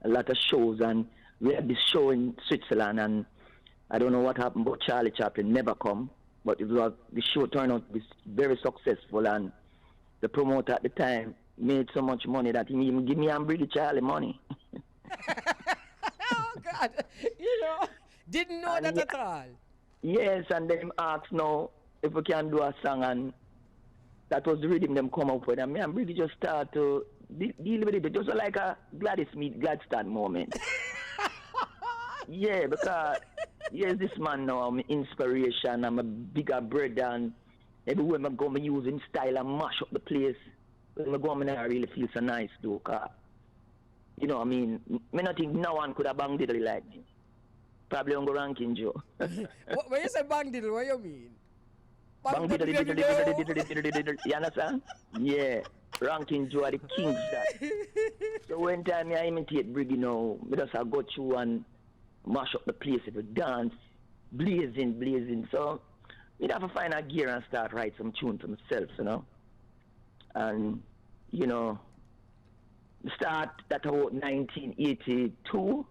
a lot of shows, and we had this show in Switzerland, and I don't know what happened, but Charlie Chaplin never come. But the show turned out to be very successful, and the promoter at the time made so much money that he even give me and Briggy Charlie money. Oh God, didn't know that at all. Yes, and then asked now if we can do a song, and that was the rhythm them come up with. And me and Briggy just start to deal with it, just like a Gladys meet Gladstone moment. Yeah, because yes, this man now, I'm inspiration. I'm a bigger brother, and everywhere I go, I use him style and mash up the place. When I go, I really feel so nice, though. Cause, I not think no one could have banged diddly like me. Probably on go ranking Joe. When you say bang diddle, what you mean? Bang diddly. You understand? Yeah. Ranking Joe are the kings that. So when time I imitate Briggy now, I just go through and mash up the place if we dance, blazing. So we'd have to find a gear and start write some tune for myself, And, start that about 1982.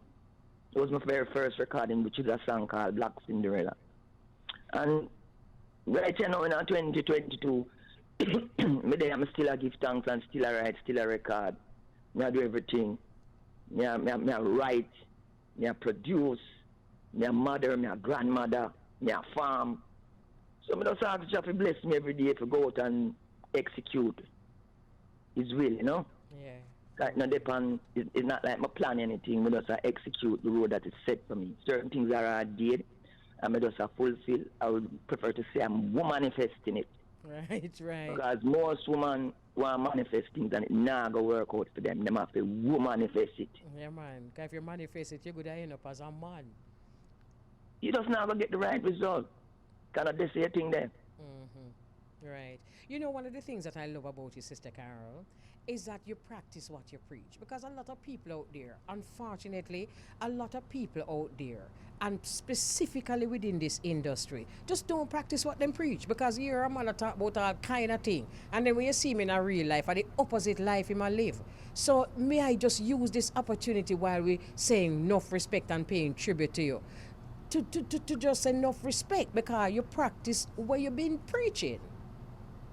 It was my very first recording, which is a song called Black Cinderella. And right now in 2022, me there, I'm still a give thanks and still a write, still a record. Me a do everything. Me a write, me a produce, me a mother, me a grandmother, me a farm. So me just ask God to bless me every day to go out and execute His will, you know? Yeah. Like no depend, it's not like me plan anything, me just execute the road that is set for me. Certain things are I did, and me just fulfill. I would prefer to say I'm manifesting it. Right, right. Because most women want manifest things and it not go work out for them. Them have to manifest it. Yeah, man. 'Cause if you manifest it, you're going to end up as a man. You just not gonna get the right result. Cannot they say a thing there? Right. You know, one of the things that I love about you, Sister Carol, is that you practice what you preach. Because a lot of people out there, unfortunately, a lot of people out there, and specifically within this industry, just don't practice what them preach. Because you're a man that talk about all kind of thing. And then when you see me in a real life, and the opposite life in my live. So may I just use this opportunity while we saying enough respect and paying tribute to you. To just enough respect because you practice what you've been preaching.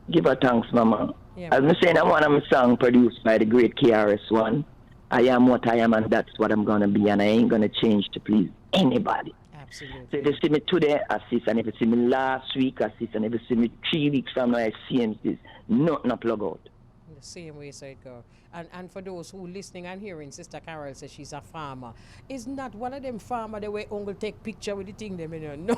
Give her thanks, Mama. Yeah, As I saying, I want a song produced by the great KRS-One. I am what I am, and that's what I'm gonna be, and I ain't gonna change to please anybody. Absolutely. So if you see me today, assist, and if you see me last week, assist, and if you see me 3 weeks from now, I see him, this nothing a plug out. The same way, so it go. And for those who listening and hearing, Sister Carol says she's a farmer. It's not one of them farmer the way uncle take picture with the thing them, you know.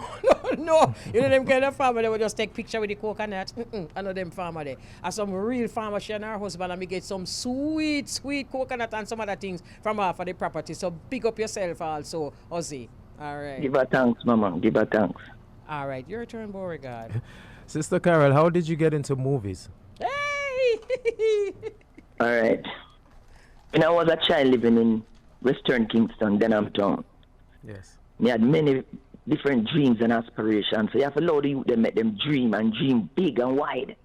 No. You know them kind of farmer they will just take picture with the coconut. I know them farmer there. And some real farmer, she and her husband, and we get some sweet coconut and some other things from her for the property. So big up yourself also, Ozzy. All right. Give her thanks, Mama. Give her thanks. All right. Your turn, Beauregard. Sister Carol, how did you get into movies? Hey! All right. When I was a child living in Western Kingston, Denham Town, Yes. I had many different dreams and aspirations. So you have to allow the youth to make them dream and dream big and wide.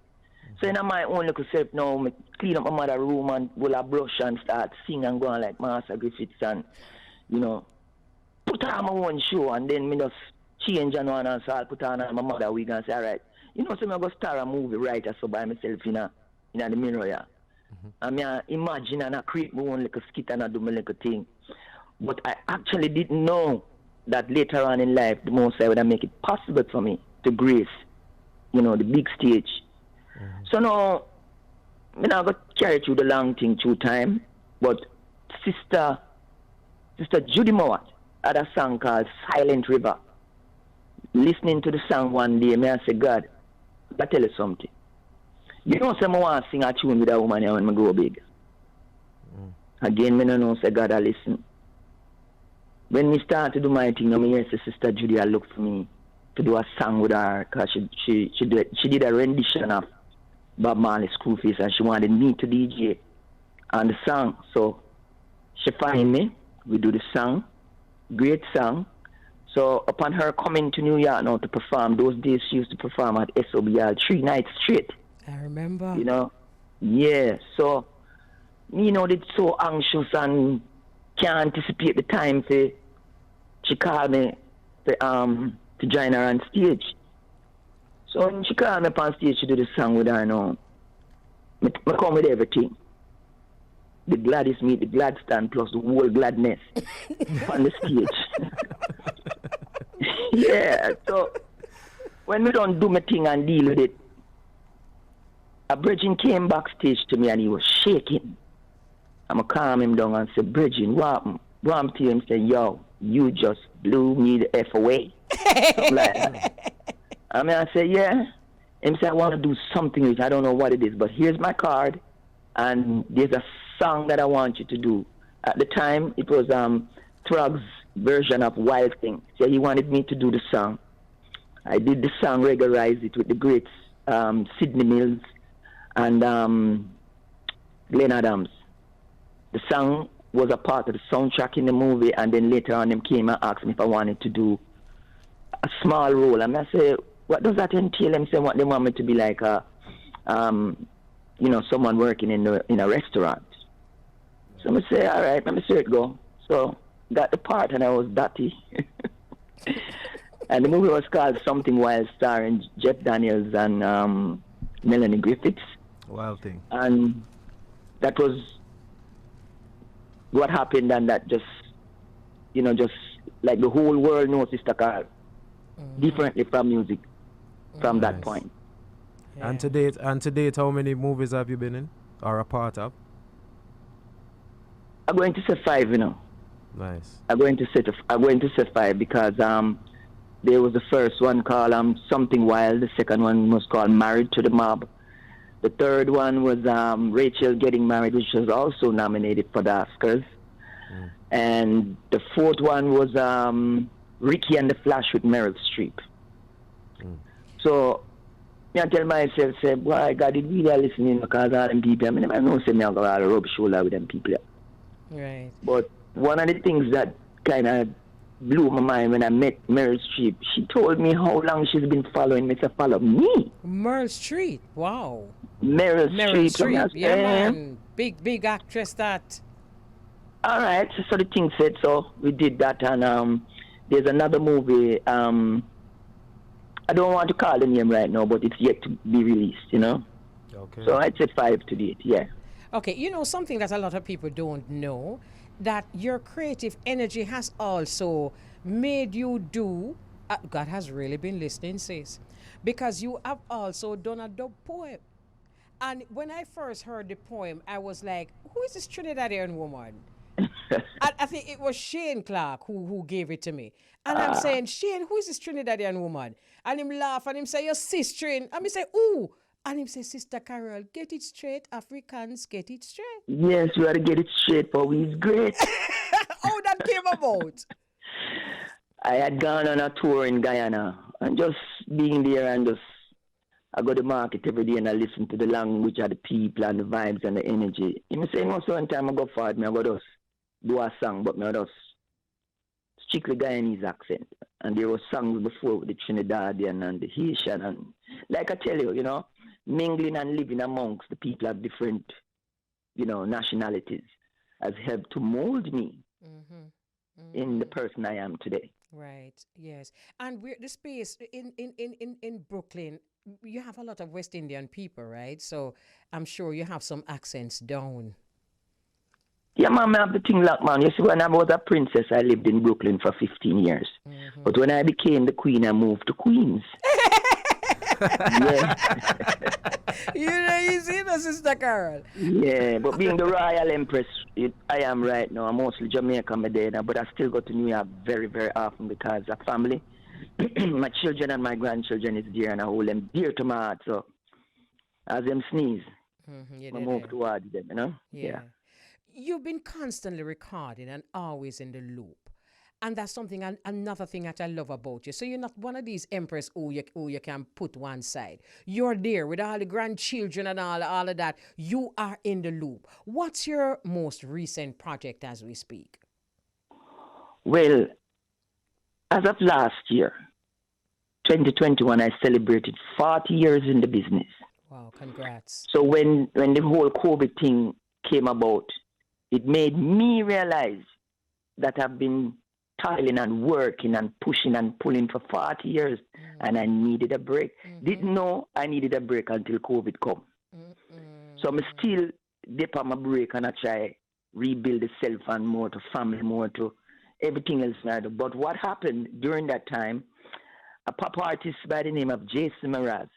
So in my own little self now, I clean up my mother's room and roll a brush and start sing and go on like Master Griffiths and, you know, put on my own show and then me just change and one and so I'll put on my mother wig and say, all right, you know, so I'm going to start a movie right so by myself in the mirror, yeah. I mean, I imagine and I create my own little skit and I do my little thing. But I actually didn't know that later on in life, the most I would make it possible for me to grace, you know, the big stage. So now, I got carried through the long thing through time. But Sister Judy Mowat had a song called Silent River. Listening to the song one day, I say, God, I tell you something. You know, say I want to sing a tune with a woman when I grow big. Again, I don't know, say God, I listen. When we start to do my thing, I hear Sister Judy look for me to do a song with her because she did a rendition of Bob Marley's Screwface and she wanted me to DJ on the song. So she find me, we do the song, great song. So upon her coming to New York now to perform, those days she used to perform at SOBL 3 nights straight. I remember. You know? Yeah. So, me, you know, it's so anxious and can't anticipate the time for she called me to join her on stage. So when she called me up on stage to do the song with her now, I come with everything. The Gladys meet the Gladstone plus the whole gladness on the stage. Yeah, so when we don't do my thing and deal with it, a Bridging came backstage to me and he was shaking. I'm going to calm him down and say, Bridging, what happened? Go on to him and say, yo, you just blew me the F away. I'm like, I say, yeah. Him say, I want to do something with it. I don't know what it is, but here's my card. And there's a song that I want you to do. At the time, it was Thrug's version of Wild Thing. So he wanted me to do the song. I did the song, regularize it with the greats, Sidney Mills and Glenn Adams. The song was a part of the soundtrack in the movie, and then later on, them came and asked me if I wanted to do a small role. And I said, what does that entail? Them say what they want me to be like someone working in a restaurant. So I say, all right, let me see it go. So got the part, and I was dirty. And the movie was called Something Wild, starring Jeff Daniels and Melanie Griffiths. Wild thing. And that was what happened, and that just, just like the whole world knows Sister Carl differently from music from that point. Yeah. And to date, how many movies have you been in or a part of? I'm going to say 5, Nice. I'm going to say 5 because there was the first one called Something Wild. The second one was called Married to the Mob. The third one was Rachel Getting Married, which was also nominated for the Oscars. And the fourth one was Ricky and the Flash with Meryl Streep. So I tell myself, say, boy, God, did really listening because all them people, I mean, I know say me I got a rub shoulder with them people. Right. But one of the things that kind of blew my mind when I met Meryl Streep, she told me how long she's been following me to follow me. Meryl Streep, wow. Meryl Streep, yeah, man. Big actress that. All right, so the thing said, so we did that, and there's another movie, I don't want to call the name right now, but it's yet to be released, Okay. So I'd say 5 to date, yeah. Okay, something that a lot of people don't know, that your creative energy has also made you do, God has really been listening, sis, because you have also done a dub poem. And when I first heard the poem, I was like, who is this Trinidadian woman? I think it was Shane Clark who gave it to me. And I'm saying, Shane, who is this Trinidadian woman? And him laugh and him say, your sister. And me say, ooh. And him say, Sister Carol, get it straight. Africans, get it straight. Yes, we gotta get it straight, but he's great. How that came about? I had gone on a tour in Guyana and just being there and just, I go to market every day and I listen to the language of the people and the vibes and the energy. You say, one time I go forward, I go just do a song, but I just strictly Guyanese accent. And there were songs before with the Trinidadian and the Haitian. And like I tell you, mingling and living amongst the people of different, nationalities has helped to mold me in the person I am today. Right, yes. And we're the space in Brooklyn, you have a lot of West Indian people, right? So I'm sure you have some accents down. Yeah, man, I have the thing locked, man. You see, when I was a princess, I lived in Brooklyn for 15 years. But when I became the queen, I moved to Queens. Yeah. You see the Sister Carol. Yeah, but being the royal empress, I am right now. I'm mostly Jamaican, but I still go to New York very, very often because of family. My children and my grandchildren is dear, and I hold them dear to my heart. So as them sneeze, I move towards them, Yeah. You've been constantly recording and always in the loop. And that's something, another thing that I love about you. So you're not one of these empress who you can put one side. You're there with all the grandchildren and all of that. You are in the loop. What's your most recent project as we speak? Well, as of last year, 2021, I celebrated 40 years in the business. Wow, congrats. So when the whole COVID thing came about, it made me realize that I've been toiling and working and pushing and pulling for 40 years, and I needed a break. Didn't know I needed a break until COVID come. So I'm still dip on my break and I try rebuild the self and more to family, more to everything else now. But what happened during that time, a pop artist by the name of Jason Mraz,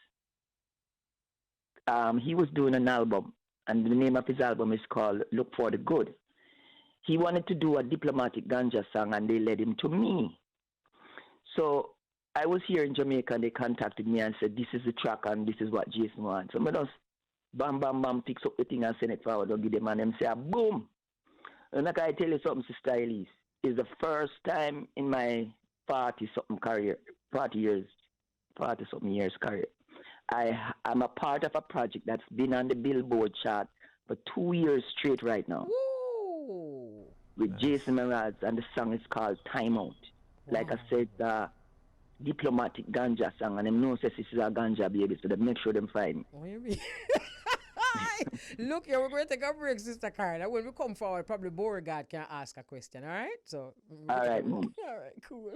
he was doing an album, and the name of his album is called Look for the Good. He wanted to do a diplomatic ganja song, and they led him to me. So I was here in Jamaica, and they contacted me and said, this is the track, and this is what Jason wants. So I just bam, bam, bam, fix up the thing and send it forward and give them, and them say, boom. And like I tell you something, Sister Elise, it's the first time in my 40-something years career, I'm a part of a project that's been on the Billboard chart for 2 years straight right now. Woo! With Jason Mraz, and the song is called Time Out. Wow. Like I said, diplomatic ganja song, and them know says this is a ganja baby, so they make sure them find me. What do you mean? Look here, we're going to take a break, Sister Carla. When we come forward, probably Beauregard can ask a question, all right? So, all right, Mom. All right, cool.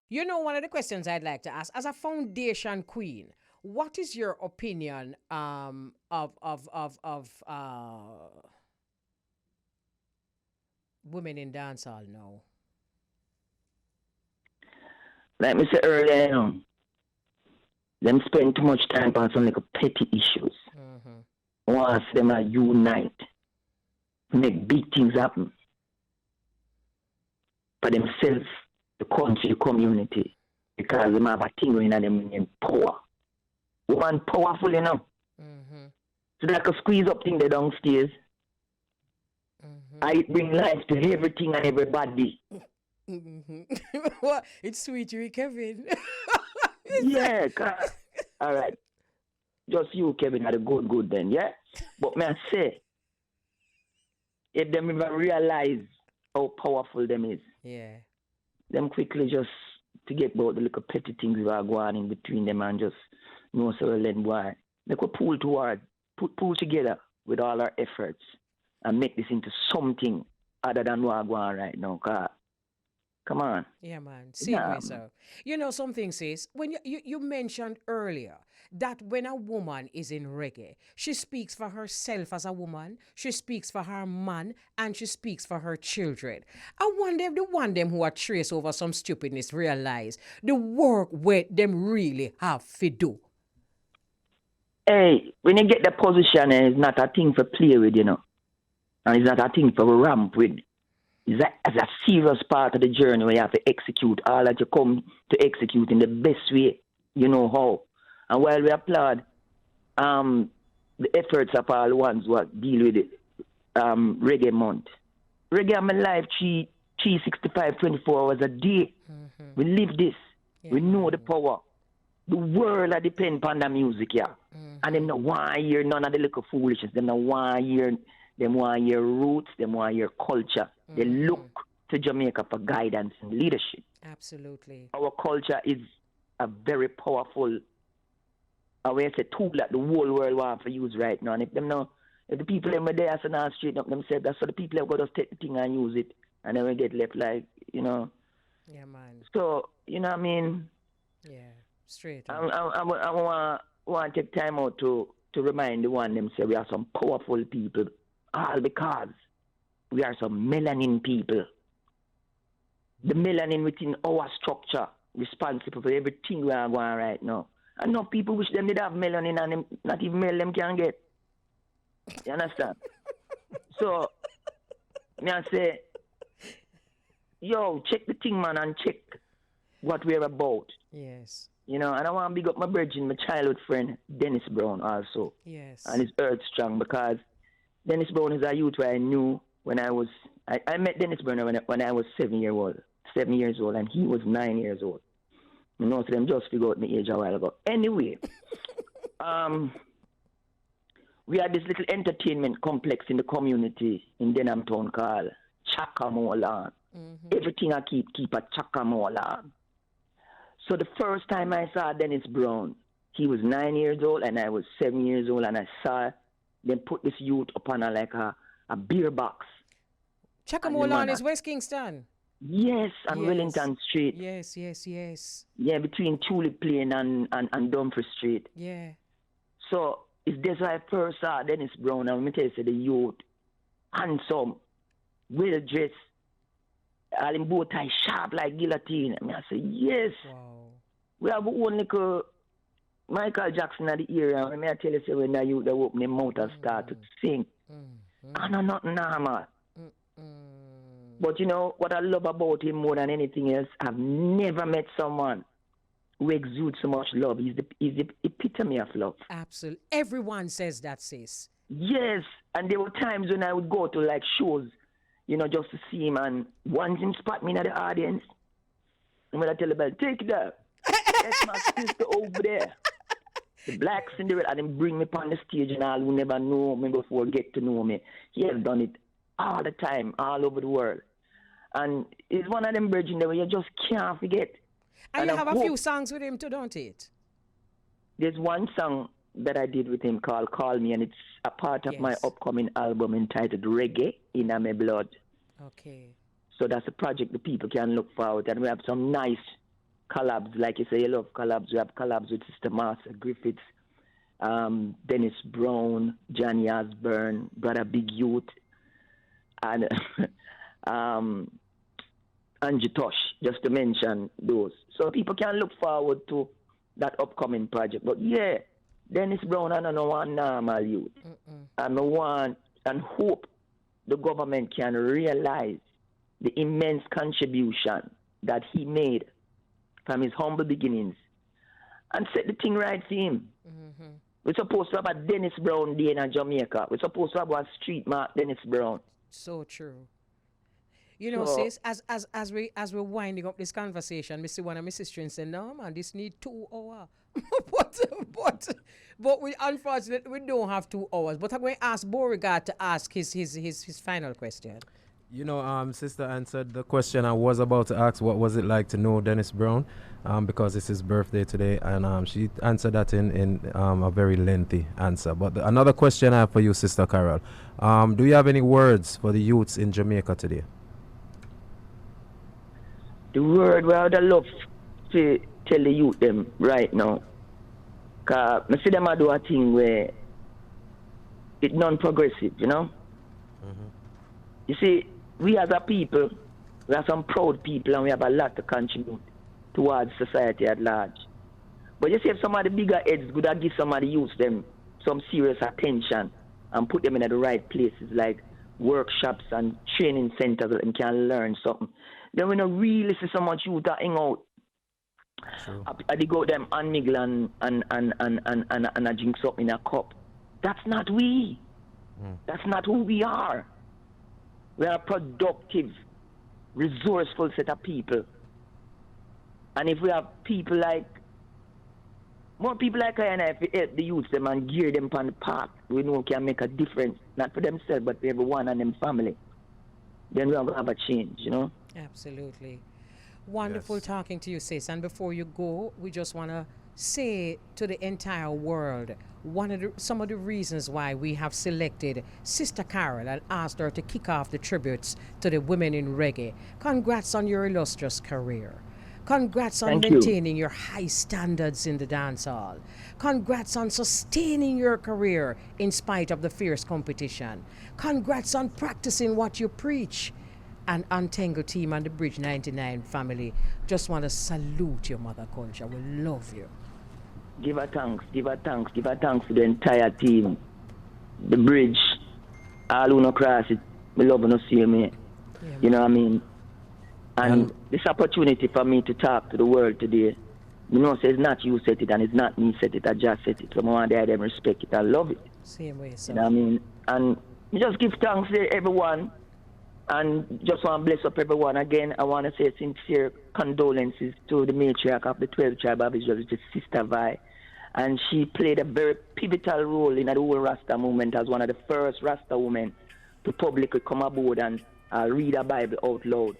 You know, one of the questions I'd like to ask, as a foundation queen, what is your opinion of women in dancehall now? Like me say earlier, them spend too much time on some like petty issues. Mm-hmm. Once them are unite, make big things happen for themselves, the country, the community, because them have a thing going on them in power. Woman powerful, Mm-hmm. So they can squeeze up things they downstairs. Mm-hmm. I bring life to everything and everybody. Mm-hmm. What? It's sweet, you, Kevin. Yeah, all right. Just you, Kevin, are the good then, yeah? But may I say, if them even realize how powerful them is, Yeah. them quickly just to get about the little petty things that are going on in between them and just know so well then why. They could pull together with all our efforts and make this into something other than what going on right now. Come on. Yeah, man. Same Nah, way, sir. You know, something says, when you mentioned earlier that when a woman is in reggae, she speaks for herself as a woman, she speaks for her man, and she speaks for her children. I wonder if the one them who are trace over some stupidness realize the work where them really have to do. Hey, when you get the position, it's not a thing for play with, and it's not a thing for ramp with. It's a serious part of the journey where you have to execute all that you come to execute in the best way you know how. And while we applaud the efforts of all the ones who deal with it, Reggae Month. Reggae in my life, 365, 24 hours a day. Mm-hmm. We live this. Yeah, We know the man. power. The world depend upon the music, yeah. Mm-hmm. And them no want hear none of the little foolishness. Them no want hear roots, them want hear culture. They look to Jamaica for guidance and leadership. Absolutely. Our culture is a very powerful, I will say, tool that the whole world wants to use right now. And if the people them there are not straighten up themselves, that's so the people have got to take the thing and use it, and then we get left like, Yeah, man. So, you know what I mean? Yeah, straight I, up. I want to take time out to remind the one them say we are some powerful people, all because we are some melanin people. The melanin within our structure responsible for everything we are going right now. And no people wish them did have melanin and them, not even male them can get. You understand? So, me I say, yo, check the thing, man, and check what we're about. Yes. And I want to big up my virgin, my childhood friend, Dennis Brown, also. Yes. And his earth strong, because Dennis Brown is a youth where I knew when I met Dennis Brown when I was 7 years old, and he was 9 years old. So them just figured out my age a while ago. Anyway, we had this little entertainment complex in the community in Denham Town called Chakamolan. Mm-hmm. Everything I keep at Chakamolan. So the first time I saw Dennis Brown, he was 9 years old and I was 7 years old, and I saw them put this youth upon a beer box. Chakamolan is West Kingston. Yes, on Yes. Wellington Street. Yes. Yeah, between Tulip Lane and Dumfries Street. Yeah. So it's this I first saw Dennis Brown, and let me tell you, the youth, handsome, well dressed, all in bow tie sharp like guillotine. I say, yes. Wow. We have one like Michael Jackson at the area. Let me tell you, when the youth they open their mouth and start to sing. And I'm not normal. But what I love about him more than anything else, I've never met someone who exudes so much love. He's the epitome of love. Absolutely. Everyone says that, sis. Yes. And there were times when I would go to like shows, just to see him, and once him spot me in the audience, I'm going to tell about, take it up. That's my sister over there. The Black Cinderella, and then bring me upon the stage, and all who never know me before get to know me. He has done it all the time, all over the world. And it's one of them virgin that you just can't forget. And you have a few songs with him too, don't it? There's one song that I did with him called Call Me, and it's a part of my upcoming album entitled Reggae in My Blood. Okay. So that's a project the people can look forward to. And we have some nice collabs, like you say, you love collabs. We have collabs with Sister Master Griffiths, Dennis Brown, Johnny Osborne, Brother Big Youth, and Angie Tosh, just to mention those. So people can look forward to that upcoming project. But yeah, Dennis Brown, I don't know one normal youth. And I want and hope the government can realize the immense contribution that he made from his humble beginnings and set the thing right for him. We're supposed to have a Dennis Brown Day in Jamaica. We're supposed to have a street mark Dennis Brown. So true. You know, sis, as we're winding up this conversation, me see one of my sisters and say, no man, this need 2 hours. but we unfortunately we don't have 2 hours. But I'm going to ask Beauregard to ask his final question. You know, sister answered the question I was about to ask. What was it like to know Dennis Brown? Because it's his birthday today, and she answered that in a very lengthy answer. But another question I have for you, Sister Carol. Do you have any words for the youths in Jamaica today? The word where I would love to tell the youth them right now. Because I see them do a thing where it's non-progressive, you know? You see, we as a people, we are some proud people and we have a lot to contribute towards society at large. But you see, if some of the bigger heads could have give some of the youth them some serious attention and put them in the right places like workshops and training centers where they can learn something, then we don't really see so much youth that hang out. I dig out them and mingle and I drink something in a cup. That's not we. That's not who we are. We are a productive, resourceful set of people. And if we have people like, more people like I and I, if we help the youths them and gear them on the path, we know we can make a difference, not for themselves, but for everyone and them family. Then we are going to have a change, you know? Absolutely. Wonderful talking to you, sis. And before you go, we just want to say to the entire world some of the reasons why we have selected Sister Carol and asked her to kick off the tributes to the women in reggae. Congrats on your illustrious career. Congrats on maintaining your high standards in the dancehall. Congrats on sustaining your career in spite of the fierce competition. Congrats on practicing what you preach. And Untengle team and the Bridge 99 family just want to salute your mother country. We love you. Give her thanks to the entire team. The Bridge, all who no cross it, we love no see me. You know what I mean? And this opportunity for me to talk to the world today, you know, so it's not you set it and it's not me set it, I just set it. So I want them respect it, I love it. Same way, sir. You know what I mean? And we just give thanks to everyone and just want to bless up everyone. Again, I want to say sincere condolences to the matriarch of the 12th tribe of Israel, which is Sister Vi. And she played a very pivotal role in the whole Rasta movement as one of the first Rasta women to publicly come aboard and read a Bible out loud.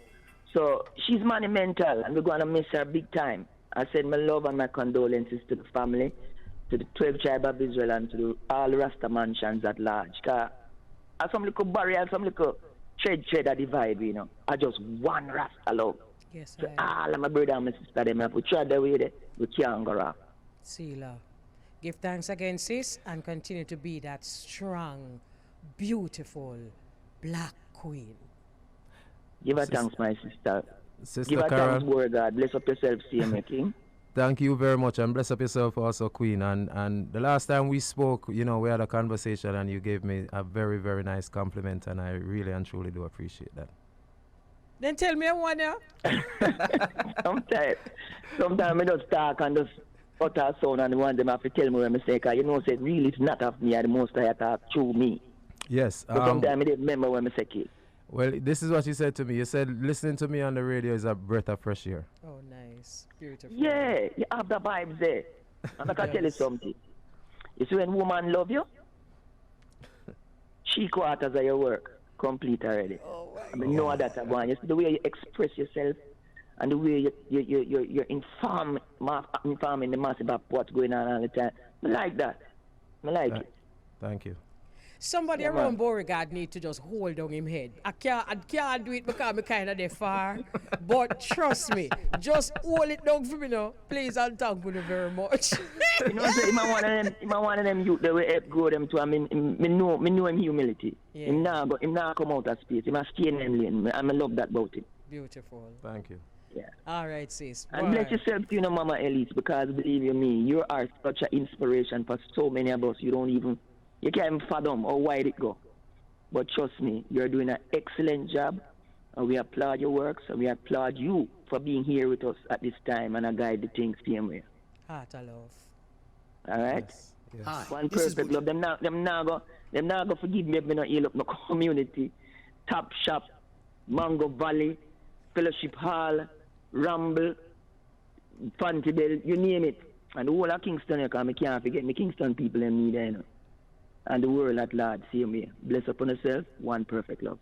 So she's monumental, and we're going to miss her big time. I said my love and my condolences to the family, to the 12th tribe of Israel, and to all Rasta mansions at large. Because as some little barrier, some little thread that divide, you know. I just one Rasta love. Yes, so all of my brother and my sister, them, if we try the way we can't go wrong. See, love. Give thanks again, sis, and continue to be that strong, beautiful black queen. Give her thanks, my sister. Sister Give her Carol. thanks, word God. Bless up yourself, see you, King. Thank you very much, and bless up yourself also, Queen. And the last time we spoke, you know, we had a conversation and you gave me a very, very nice compliment, and I really and truly do appreciate that. Then tell me one now. Sometimes I just talk and just utter sound and one them have to tell me what I say, because you know, say, really it's not of me, and the most I talk through me. Yes. But sometimes I didn't remember what I say, kid. Well, this is what you said to me. You said listening to me on the radio is a breath of fresh air. Oh, nice. Beautiful. Yeah, you have the vibes there. And I can tell you something. You see, when woman love you, 3/4 of your work complete already. Oh, I mean, know that I want. You see the way you express yourself and the way you're informing the mass about what's going on all the time. I like that. I like it. Thank you. Somebody Yeah, around man. Beauregard need to just hold down him head. I can't do it because I'm kind of there far. But trust me, just hold it down for me now. Please, and thank you very much. You know, say, him a one of them youth that will help grow them to. I mean, me know him humility. Yeah. Him not come out of space. Him a stay in him lane. I love that about him. Beautiful. Thank you. Yeah. All right, sis. And bless Boy. yourself, you know, Mama Elise, because believe you me, you are such an inspiration for so many of us. You can't even fathom how wide it go. But trust me, you're doing an excellent job, and we applaud your works, and we applaud you for being here with us at this time, and I guide the things same way. Heart of love. All right? Yes. Hi, One this is perfect love. Them not go forgive me if me not heal up no community. Top Shop, Mango Valley, Fellowship Hall, Rumble, Fantibel, you name it. And the whole of Kingston, because I can't forget me Kingston people and me there, you know. And the world at large, same way. Bless upon yourself, one perfect love.